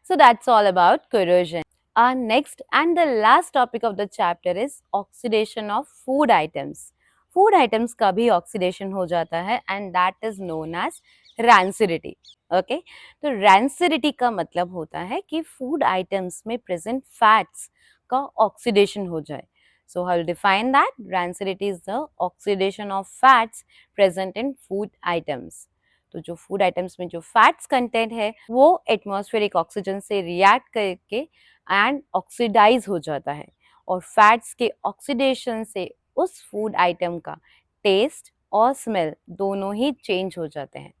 So that's all about corrosion. Our next and the last topic of the chapter is oxidation of food items. Food items का भी oxidation हो जाता है and that is known as rancidity. Okay, तो rancidity का मतलब होता है कि food items में present fats का oxidation हो जाए. So how to define that? Rancidity is the oxidation of fats present in food items. तो जो फूड आइटम्स में जो फैट्स कंटेंट है वो एटमॉस्फेरिक ऑक्सीजन से रिएक्ट करके एंड ऑक्सीडाइज हो जाता है और फैट्स के ऑक्सीडेशन से उस फूड आइटम का टेस्ट और स्मेल दोनों ही चेंज हो जाते हैं.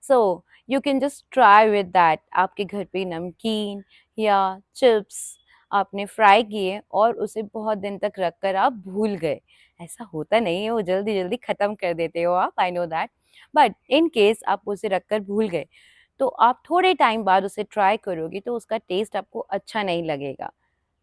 So you can just try with that. आपके घर पे नमकीन या चिप्स आपने फ्राई किए और उसे बहुत दिन तक रख कर आप भूल गए. ऐसा होता नहीं है, वो जल्दी जल्दी ख़त्म कर देते हो आप, I know that. But in case आप उसे रख कर भूल गए तो आप थोड़े टाइम बाद उसे ट्राई करोगे तो उसका टेस्ट आपको अच्छा नहीं लगेगा.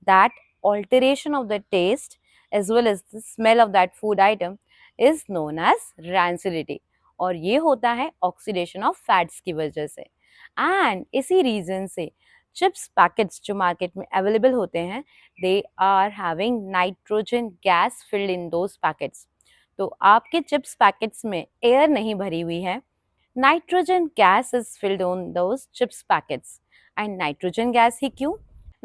That alteration of the taste as well as the smell of that food item is known as rancidity और ये होता है ऑक्सीडेशन ऑफ फैट्स की वजह से. एंड इसी रीजन से चिप्स पैकेट्स जो मार्केट में अवेलेबल होते हैं, they are having nitrogen gas filled in those packets. तो आपके चिप्स पैकेट्स में एयर नहीं भरी हुई है, nitrogen gas is filled on those chips packets. And nitrogen gas ही क्यों?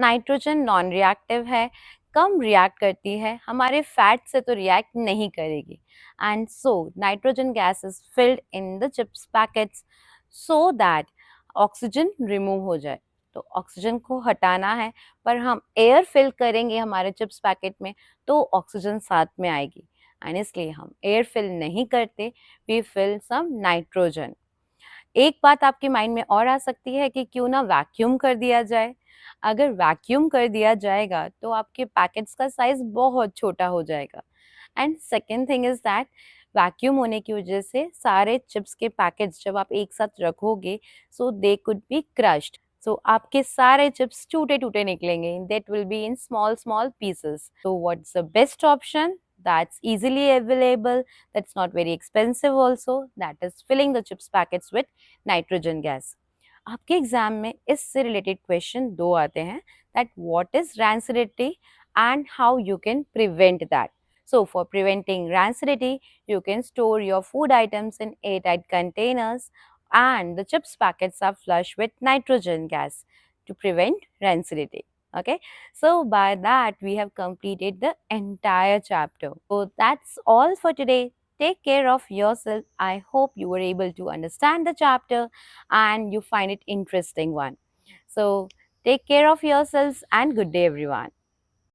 नाइट्रोजन नॉन रिएक्टिव है, कम रिएक्ट करती है, हमारे फैट से तो रिएक्ट नहीं करेगी। And so nitrogen gas is filled in the chips packets so that oxygen remove हो जाए। तो ऑक्सीजन को हटाना है, पर हम एयर फिल करेंगे हमारे चिप्स पैकेट में तो ऑक्सीजन साथ में आएगी, एंड इसलिए हम एयर फिल नहीं करते, वी फिल सम नाइट्रोजन। एक बात आपके माइंड में और आ सकती है कि क्यों ना वैक्यूम कर दिया जाए। अगर वैक्यूम कर दिया जाएगा तो आपके पैकेट्स का साइज बहुत छोटा हो जाएगा। And second thing is that vacuum होने की वजह से सारे चिप्स के पैकेट्स जब आप एक साथ रखोगे, सो दे कुड बी क्रश्ड। सो आपके सारे चिप्स टूटे टूटे निकलेंगे, that will be in small small pieces. So what's the best option that's easily available, that's not very expensive also, that is filling the chips packets with nitrogen gas. आपके exam में इससे related question दो आते हैं, that what is rancidity and how you can prevent that. So for preventing rancidity, you can store your food items in airtight containers and the chips packets are flushed with nitrogen gas to prevent rancidity. Okay, so by that we have completed the entire chapter. So that's all for today. Take care of yourself. I hope you were able to understand the chapter and you find it interesting one. So take care of yourselves and good day everyone.